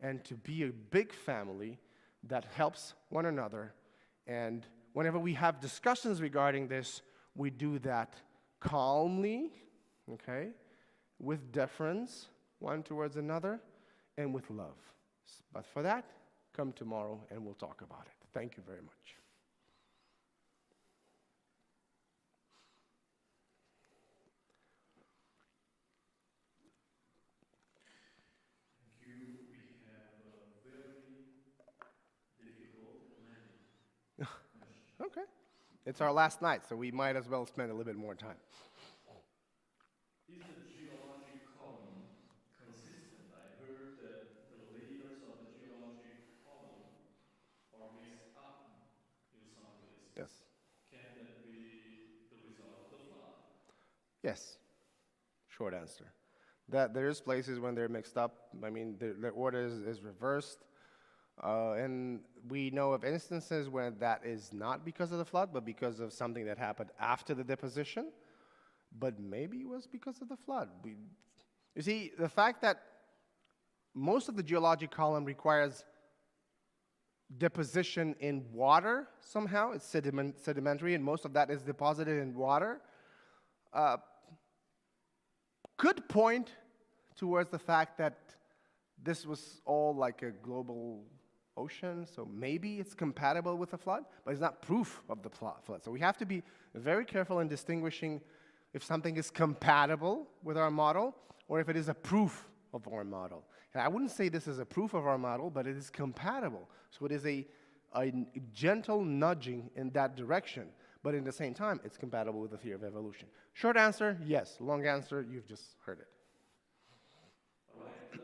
and to be a big family that helps one another. And whenever we have discussions regarding this, we do that calmly, okay, with deference, one towards another, and with love. But for that, come tomorrow and we'll talk about it. Thank you very much. Thank you. We have a very difficult and many questions. Okay. It's our last night, so we might as well spend a little bit more time. Is the geologic column consistent? I heard that the layers of the geologic column are mixed up in some places. Yes. Can that be the result of the flood? Yes. Short answer. That there's places when they're mixed up. I mean, the order is reversed. And we know of instances where that is not because of the flood, but because of something that happened after the deposition. But maybe it was because of the flood. You see, the fact that most of the geologic column requires deposition in water somehow, it's sedimentary, and most of that is deposited in water, could point towards the fact that this was all like a global ocean, so maybe it's compatible with the flood, but it's not proof of the flood. So we have to be very careful in distinguishing if something is compatible with our model or if it is a proof of our model. And I wouldn't say this is a proof of our model, but it is compatible. So it is a gentle nudging in that direction, but in the same time, it's compatible with the theory of evolution. Short answer, yes. Long answer, you've just heard it. All right.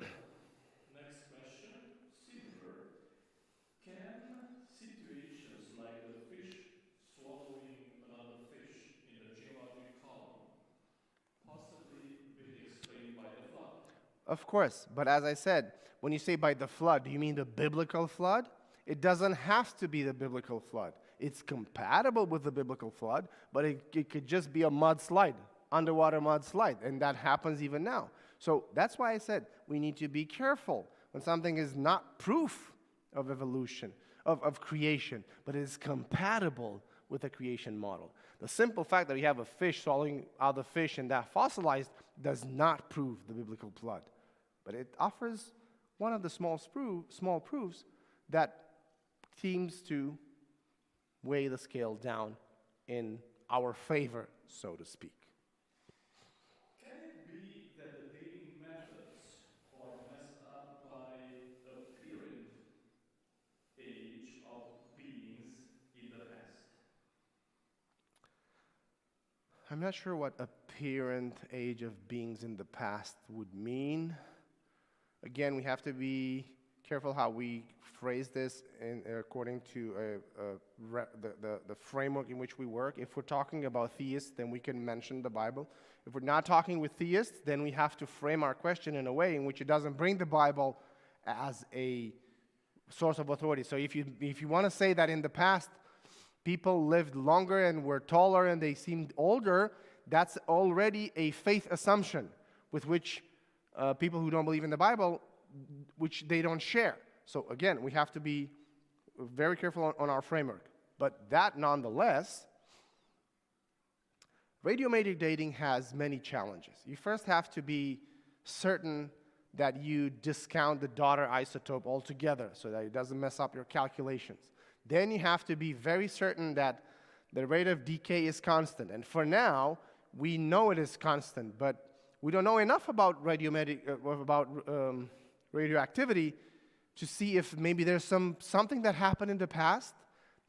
Next question, similar. Can situations like the fish swallowing another fish in the geologic column possibly be explained by the flood? Of course, but as I said, when you say by the flood, do you mean the biblical flood? It doesn't have to be the biblical flood. It's compatible with the biblical flood, but it could just be a mudslide, underwater mudslide, and that happens even now. So that's why I said we need to be careful when something is not proof of evolution, of creation, but is compatible with the creation model. The simple fact that we have a fish swallowing other fish and that fossilized does not prove the biblical flood. But it offers one of the small proofs that seems to weigh the scale down in our favor, so to speak. Can it be that the dating methods are messed up by apparent age of beings in the past? I'm not sure what apparent age of beings in the past would mean. Again, we have to be careful how we phrase this according to the framework in which we work. If we're talking about theists, then we can mention the Bible. If we're not talking with theists, then we have to frame our question in a way in which it doesn't bring the Bible as a source of authority. So if you want to say that in the past people lived longer and were taller and they seemed older, that's already a faith assumption with which people who don't believe in the Bible, which they don't share. So again, we have to be very careful on our framework. But that nonetheless, radiometric dating has many challenges. You first have to be certain that you discount the daughter isotope altogether so that it doesn't mess up your calculations. Then you have to be very certain that the rate of decay is constant. And for now, we know it is constant, but we don't know enough about radioactivity to see if maybe there's something that happened in the past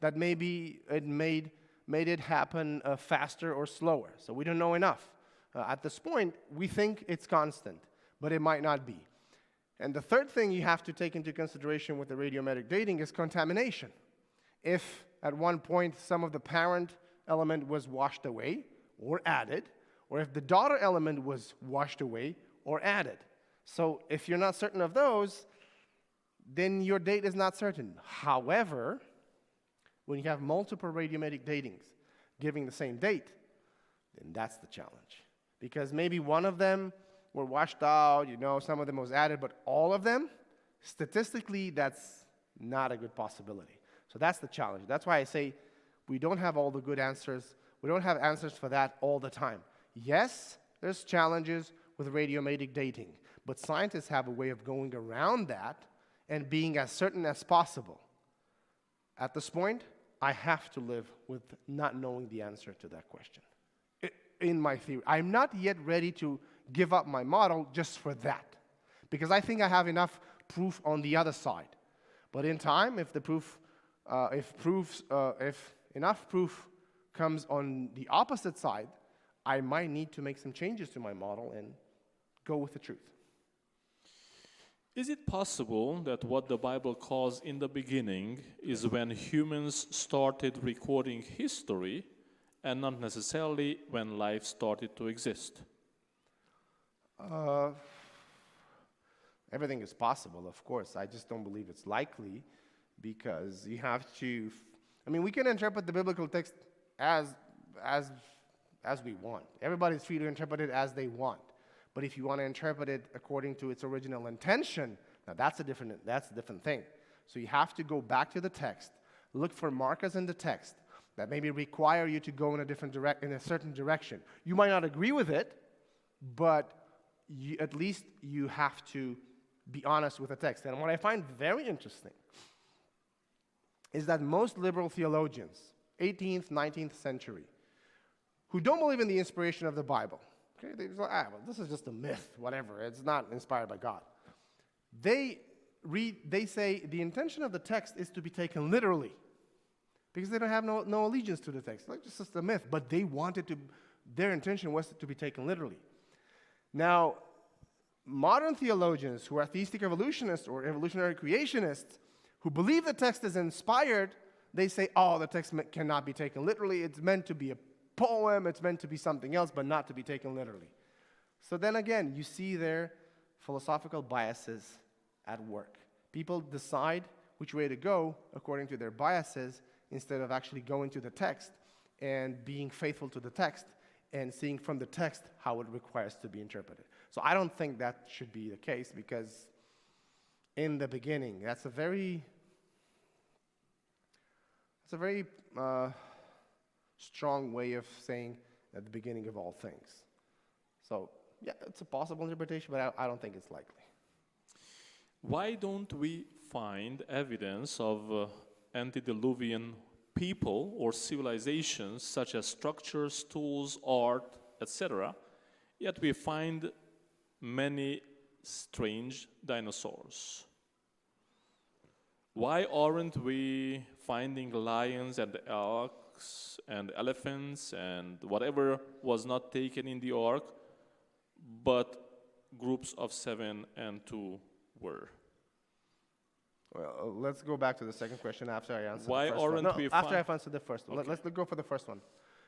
that maybe it made it happen faster or slower. So we don't know enough. At this point, we think it's constant, but it might not be. And the third thing you have to take into consideration with the radiometric dating is contamination. If at one point some of the parent element was washed away or added, or if the daughter element was washed away or added. So if you're not certain of those, then your date is not certain. However, when you have multiple radiometric datings giving the same date, then that's the challenge. Because maybe one of them were washed out, some of them was added, but all of them, statistically, that's not a good possibility. So that's the challenge. That's why I say we don't have all the good answers. We don't have answers for that all the time. Yes, there's challenges with radiomatic dating, but scientists have a way of going around that and being as certain as possible. At this point, I have to live with not knowing the answer to that question. In my theory, I'm not yet ready to give up my model just for that, because I think I have enough proof on the other side. But in time, if enough proof comes on the opposite side, I might need to make some changes to my model and go with the truth. Is it possible that what the Bible calls in the beginning is when humans started recording history and not necessarily when life started to exist? Everything is possible, of course. I just don't believe it's likely, because you have to, we can interpret the biblical text as we want. Everybody's free to interpret it as they want. But if you want to interpret it according to its original intention, now that's a different thing. So you have to go back to the text, look for markers in the text that maybe require you to go in a certain direction. You might not agree with it, but at least you have to be honest with the text. And what I find very interesting is that most liberal theologians, 18th, 19th century, who don't believe in the inspiration of the Bible, okay, they say, well, this is just a myth, whatever, it's not inspired by God. They say the intention of the text is to be taken literally, because they don't have no allegiance to the text. Like, it's just a myth, but their intention was to be taken literally. Now, modern theologians who are theistic evolutionists or evolutionary creationists who believe the text is inspired, they say, oh, the text cannot be taken literally. It's meant to be a poem, it's meant to be something else, but not to be taken literally. So then again, you see their philosophical biases at work. People decide which way to go according to their biases instead of actually going to the text and being faithful to the text and seeing from the text how it requires to be interpreted. So I don't think that should be the case, because in the beginning, that's a very strong way of saying at the beginning of all things. So yeah, it's a possible interpretation, but I don't think it's likely. Why don't we find evidence of antediluvian people or civilizations, such as structures, tools, art, etc., yet we find many strange dinosaurs? Why aren't we finding lions and elks and elephants and whatever was not taken in the ark, but groups of 7 and 2 were? Well, let's go back to the second question after I answer Why the first one. aren't we After I've answered the first one. Okay. Let's go for the first one.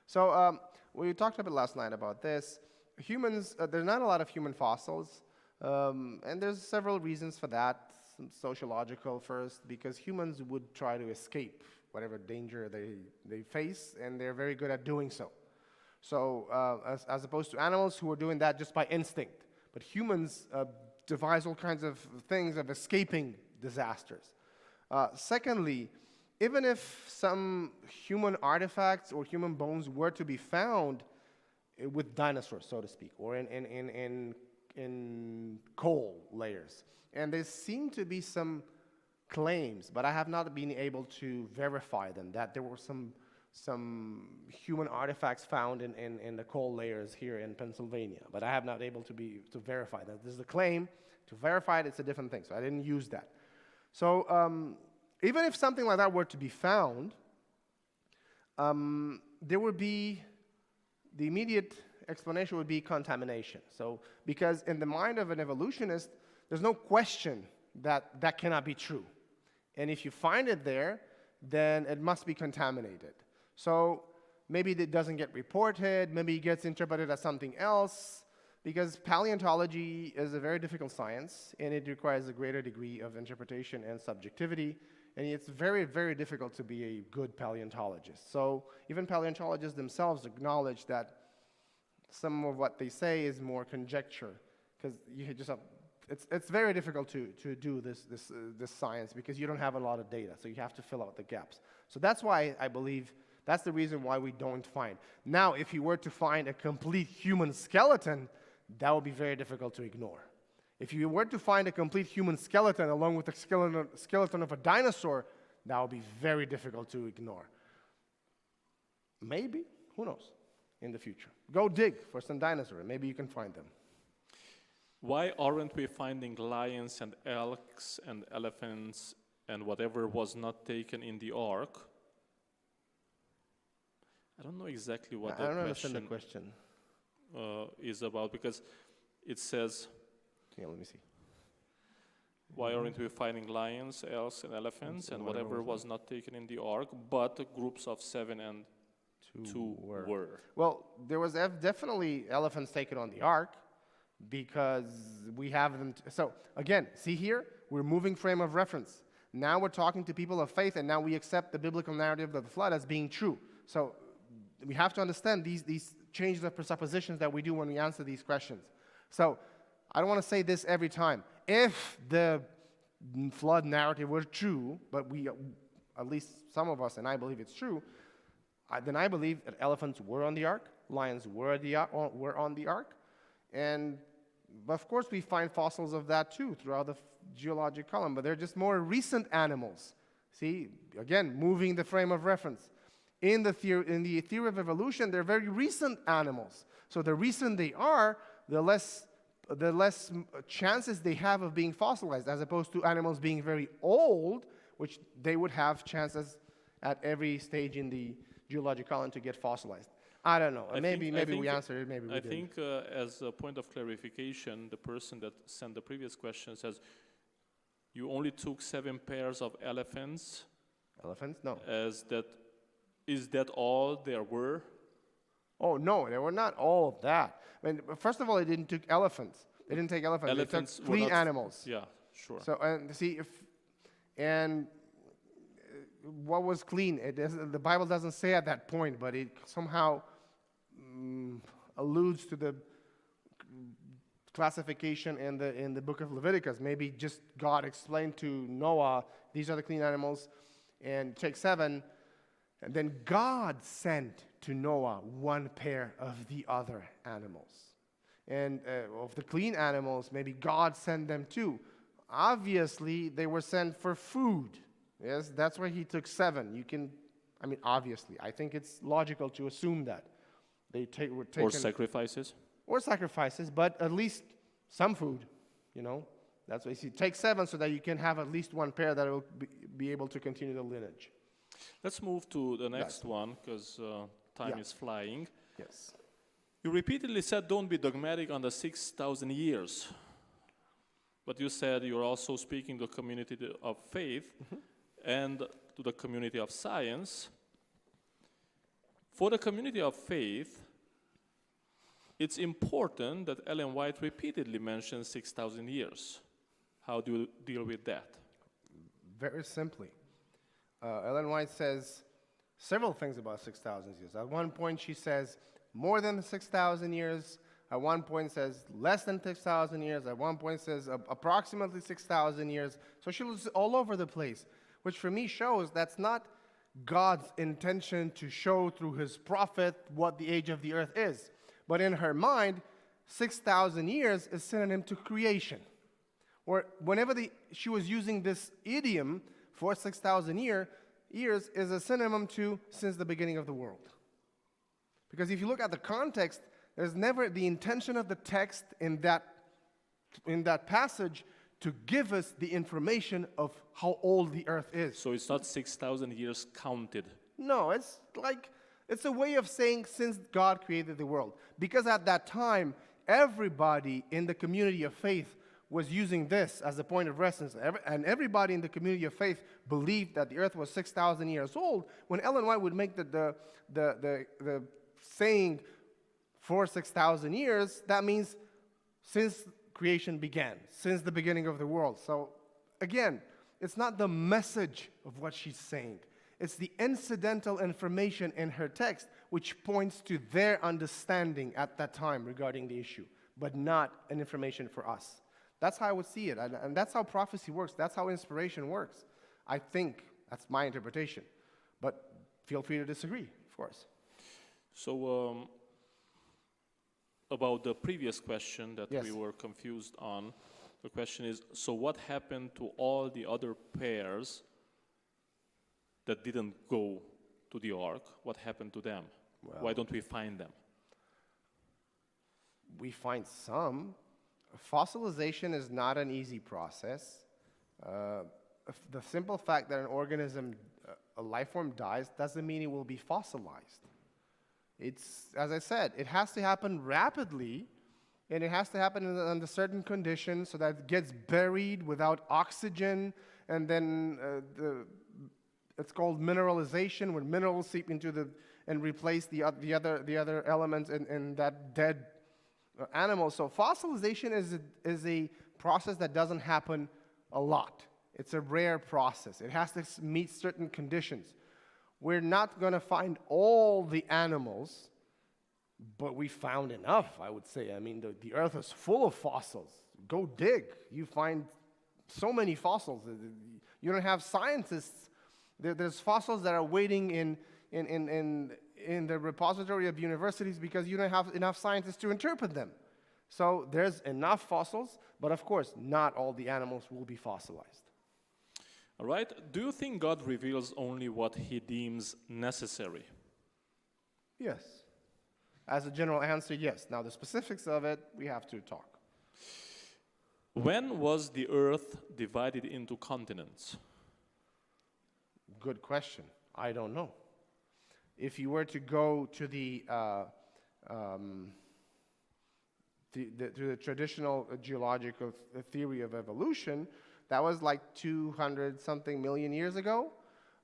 So we talked a bit last night about this. Humans, there's not a lot of human fossils, and there's several reasons for that. Some sociological first, because humans would try to escape whatever danger they face, and they're very good at doing so. So as opposed to animals who are doing that just by instinct. But humans devise all kinds of things of escaping disasters. Secondly, even if some human artifacts or human bones were to be found with dinosaurs, so to speak, or in coal layers, and there seem to be some claims, but I have not been able to verify them, that there were some human artifacts found in the coal layers here in Pennsylvania, but I have not able to verify that. This is a claim. To verify it, it's a different thing, so I didn't use that. So even if something like that were to be found, there would be, the immediate explanation would be contamination. So, because in the mind of an evolutionist, there's no question that that cannot be true. And if you find it there, then it must be contaminated. So maybe it doesn't get reported, maybe it gets interpreted as something else, because paleontology is a very difficult science, and it requires a greater degree of interpretation and subjectivity, and it's very, very difficult to be a good paleontologist. So even paleontologists themselves acknowledge that some of what they say is more conjecture, because you just have, it's very difficult to do this science, because you don't have a lot of data, so you have to fill out the gaps. So that's why I believe That's the reason why we don't find. Now, if you were to find a complete human skeleton, that would be very difficult to ignore. If you were to find a complete human skeleton along with a skeleton of a dinosaur, that would be very difficult to ignore. Maybe, who knows, in the future. Go dig for some dinosaurs, maybe you can find them. Why aren't we finding lions and elks and elephants and whatever was not taken in the ark? I don't know exactly what I don't the understand the question. Is about, because it says, Yeah, let me see. why aren't we finding lions, elks, and elephants and whatever was not taken in the ark, but groups of 7 and 2 were? Well, there was definitely elephants taken on the ark because we have them. So again, see here, we're moving frame of reference. Now we're talking to people of faith, and now we accept the biblical narrative of the flood as being true. So we have to understand these changes of presuppositions that we do when we answer these questions. So I don't want to say this every time. If the flood narrative were true, but we, at least some of us, and I believe it's true, then I believe that elephants were on the ark, lions were on the ark, and of course we find fossils of that too throughout the geologic column, but they're just more recent animals. See, again, moving the frame of reference. In the theory of evolution, they're very recent animals. So the recent they are, the less chances they have of being fossilized, as opposed to animals being very old, which they would have chances at every stage in the geologic column to get fossilized. I don't know. Maybe we answered it, maybe we didn't. I think as a point of clarification, the person that sent the previous question says, you only took 7 pairs of elephants. Elephants? No. Is that all there were? Oh, no, there were not all of that. I mean, first of all, they didn't take elephants. They didn't take elephants. They took clean animals. Yeah, sure. So, what was clean? The Bible doesn't say at that point, but it somehow alludes to the classification in the book of Leviticus. Maybe just God explained to Noah, these are the clean animals, and take 7. And then God sent to Noah 1 pair of the other animals. And of the clean animals, maybe God sent them too. Obviously, they were sent for food. Yes, that's why he took 7. Obviously, I think it's logical to assume that. Were taken. Or sacrifices. Or sacrifices, but at least some food, That's why you see, take 7 so that you can have at least 1 pair that will be able to continue the lineage. Let's move to the next one, because time is flying. Yes. You repeatedly said don't be dogmatic on the 6,000 years. But you said you're also speaking to the community of faith and to the community of science. For the community of faith, it's important that Ellen White repeatedly mentions 6,000 years. How do you deal with that? Very simply. Ellen White says several things about 6,000 years. At one point she says more than 6,000 years. At one point says less than 6,000 years. At one point says approximately 6,000 years. So she was all over the place, which for me shows that's not God's intention to show through his prophet what the age of the earth is. But in her mind, 6,000 years is synonym to creation. Or whenever she was using this idiom for 6,000 years is a synonym to since the beginning of the world. Because if you look at the context, there's never the intention of the text in that passage to give us the information of how old the earth is. So it's not 6,000 years counted. No, it's a way of saying since God created the world. Because at that time, everybody in the community of faith was using this as a point of reference, and everybody in the community of faith believed that the earth was 6,000 years old. When Ellen White would make the saying for 6,000 years, that means since creation began, since the beginning of the world. So again, it's not the message of what she's saying. It's the incidental information in her text which points to their understanding at that time regarding the issue, but not an information for us. That's how I would see it, and that's how prophecy works. That's how inspiration works. I think that's my interpretation, but feel free to disagree. course. So, about the previous question that Yes. we were confused on, the question is, so what happened to all the other pairs that didn't go to the ark? What happened to them? Well, Why don't we find them? we find some. Fossilization is not an easy process. The simple fact that an organism, a life form dies, doesn't mean it will be fossilized. It's, as I said, it has to happen rapidly, and it has to happen under certain conditions so that it gets buried without oxygen, and then it's called mineralization, when minerals seep into and replace the other elements in that dead animal. So fossilization is a process that doesn't happen a lot. It's a rare process. It has to meet certain conditions. We're not going to find all the animals, but we found enough, I would say. I mean, the earth is full of fossils. Go dig. You find so many fossils. You don't have scientists. There's fossils that are waiting in the repository of universities because you don't have enough scientists to interpret them. So there's enough fossils, but of course, not all the animals will be fossilized. All right. Do you think God reveals only what he deems necessary? Yes. As a general answer, yes. Now, the specifics of it, we have to talk. When was the earth divided into continents? Good question. I don't know. If you were to go to the traditional geological theory of evolution, that was like 200-something million years ago.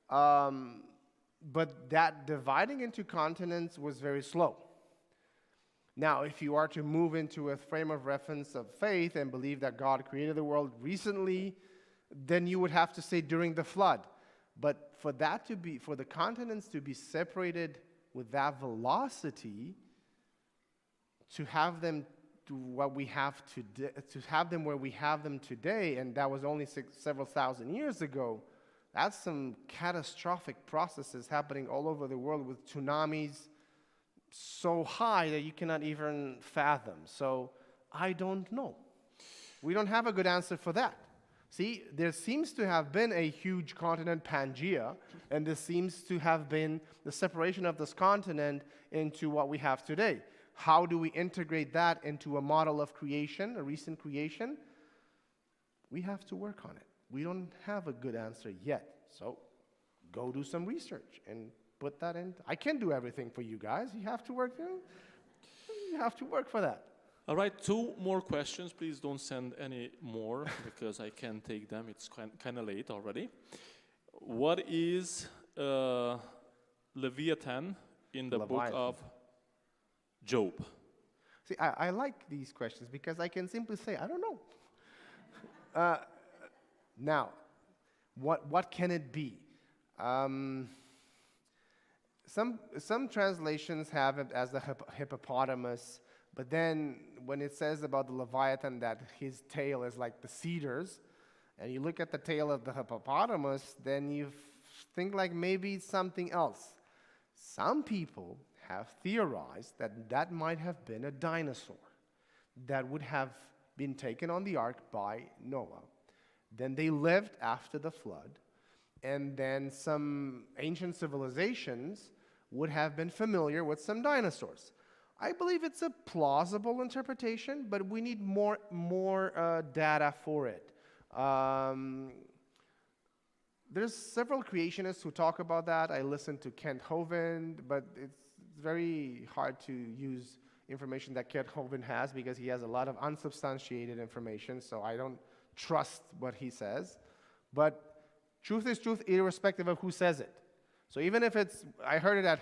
But that dividing into continents was very slow. Now, if you are to move into a frame of reference of faith and believe that God created the world recently, then you would have to say during the flood. But for the continents to be separated with that velocity, to have them to what we have today, to have them where we have them today, and that was only several thousand years ago, that's some catastrophic processes happening all over the world with tsunamis so high that you cannot even fathom. So I don't know. We don't have a good answer for that. See, there seems to have been a huge continent, Pangea, and there seems to have been the separation of this continent into what we have today. How do we integrate that into a model of creation, a recent creation? We have to work on it. We don't have a good answer yet. So go do some research and put that in. I can't do everything for you guys. You have to work. You have to work for that. All right, 2 more questions. Please don't send any more because I can't take them. It's kind of late already. What is Leviathan in the book of Job? See, I like these questions because I can simply say, I don't know. Now, what can it be? Some translations have it as the hippopotamus, but then when it says about the Leviathan that his tail is like the cedars, and you look at the tail of the hippopotamus, then you think like maybe it's something else. Some people have theorized that that might have been a dinosaur that would have been taken on the ark by Noah. Then they lived after the flood, and then some ancient civilizations would have been familiar with some dinosaurs. I believe it's a plausible interpretation, but we need more data for it. There's several creationists who talk about that. I listened to Kent Hovind, but it's very hard to use information that Kent Hovind has because he has a lot of unsubstantiated information, so I don't trust what he says. But truth is truth irrespective of who says it. So even if I heard it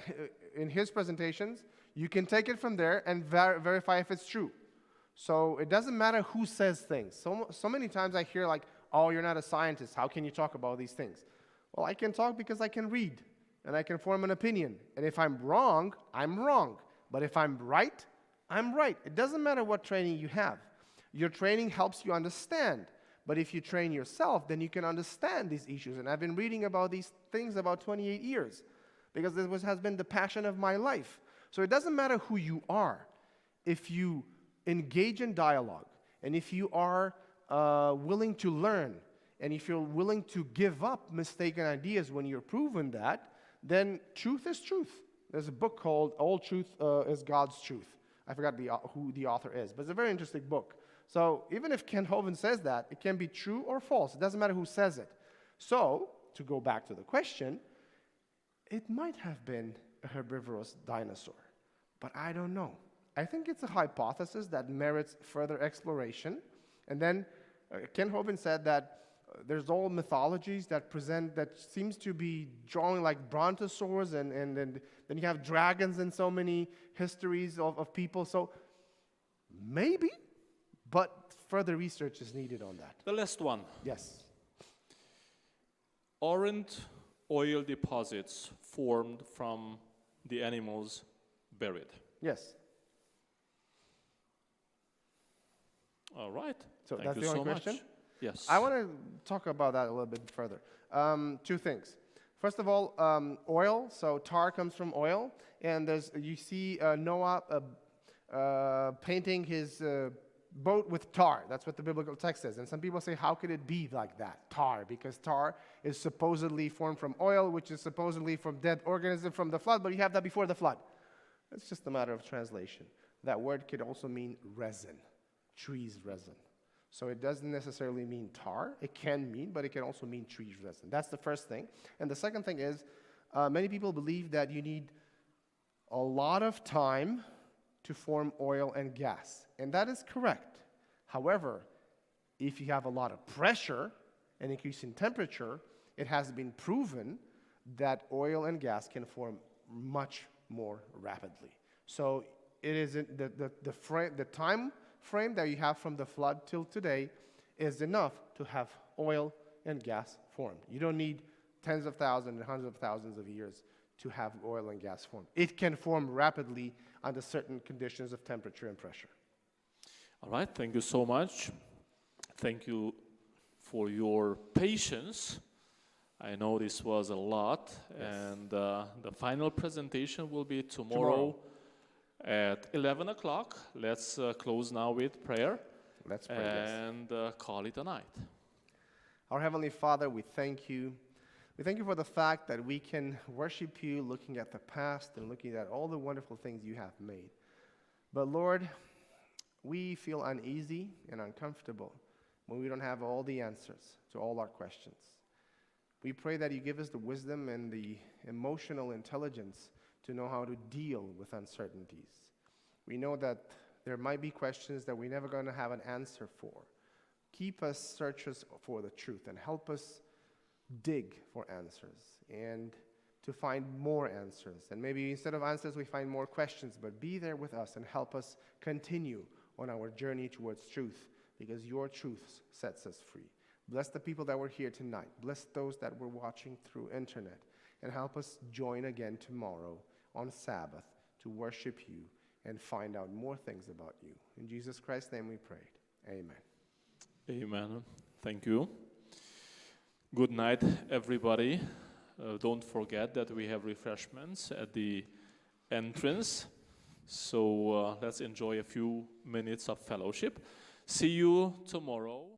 in his presentations, you can take it from there and verify if it's true. So it doesn't matter who says things. So many times I hear like, oh, you're not a scientist. How can you talk about these things? Well, I can talk because I can read and I can form an opinion. And if I'm wrong, I'm wrong. But if I'm right, I'm right. It doesn't matter what training you have. Your training helps you understand. But if you train yourself, then you can understand these issues. And I've been reading about these things about 28 years. because has been the passion of my life. So it doesn't matter who you are. If you engage in dialogue, and if you are willing to learn, and if you're willing to give up mistaken ideas when you're proven that, then truth is truth. There's a book called All Truth is God's Truth. I forgot who the author is, but it's a very interesting book. So even if Kent Hovind says that, it can be true or false. It doesn't matter who says it. So, to go back to the question, it might have been a herbivorous dinosaur, but I don't know. I think it's a hypothesis that merits further exploration. And then Kent Hovind said that there's all mythologies that seems to be drawing like brontosaurs, and then you have dragons in so many histories of people. So maybe, but further research is needed on that. The last one. Yes. Aren't oil deposits formed from the animals buried? Yes. All right. So Thank that's you the only so question? much. Yes. I want to talk about that a little bit further. Two things. First of all, oil. So tar comes from oil, and you see Noah painting his boat with tar. That's what the biblical text says. And some people say, how could it be like that, tar? Because tar is supposedly formed from oil, which is supposedly from dead organism from the flood, but you have that before the flood. It's just a matter of translation. That word could also mean resin, trees resin. So it doesn't necessarily mean tar. It can mean, but it can also mean trees resin. That's the first thing. And the second thing is, many people believe that you need a lot of time to form oil and gas. And that is correct. However, if you have a lot of pressure and increase in temperature, it has been proven that oil and gas can form much more rapidly. So it isn't the time frame that you have from the flood till today is enough to have oil and gas formed. You don't need tens of thousands and hundreds of thousands of years to have oil and gas formed. It can form rapidly under certain conditions of temperature and pressure. All right, thank you so much. Thank you for your patience. I know this was a lot, yes. And the final presentation will be tomorrow. At 11 o'clock. Let's close now with prayer. Let's pray, and call it a night. Our Heavenly Father, we thank you. We thank you for the fact that we can worship you looking at the past and looking at all the wonderful things you have made. But Lord, we feel uneasy and uncomfortable when we don't have all the answers to all our questions. We pray that you give us the wisdom and the emotional intelligence to know how to deal with uncertainties. We know that there might be questions that we're never going to have an answer for. Keep us searchers for the truth and help us dig for answers and to find more answers. And maybe instead of answers, we find more questions, but be there with us and help us continue on our journey towards truth, because your truth sets us free. Bless the people that were here tonight. Bless those that were watching through internet, and help us join again tomorrow on Sabbath to worship you and find out more things about you. In Jesus Christ's name we prayed. Amen. Amen. Thank you. Good night, everybody. Don't forget that we have refreshments at the entrance. So let's enjoy a few minutes of fellowship. See you tomorrow.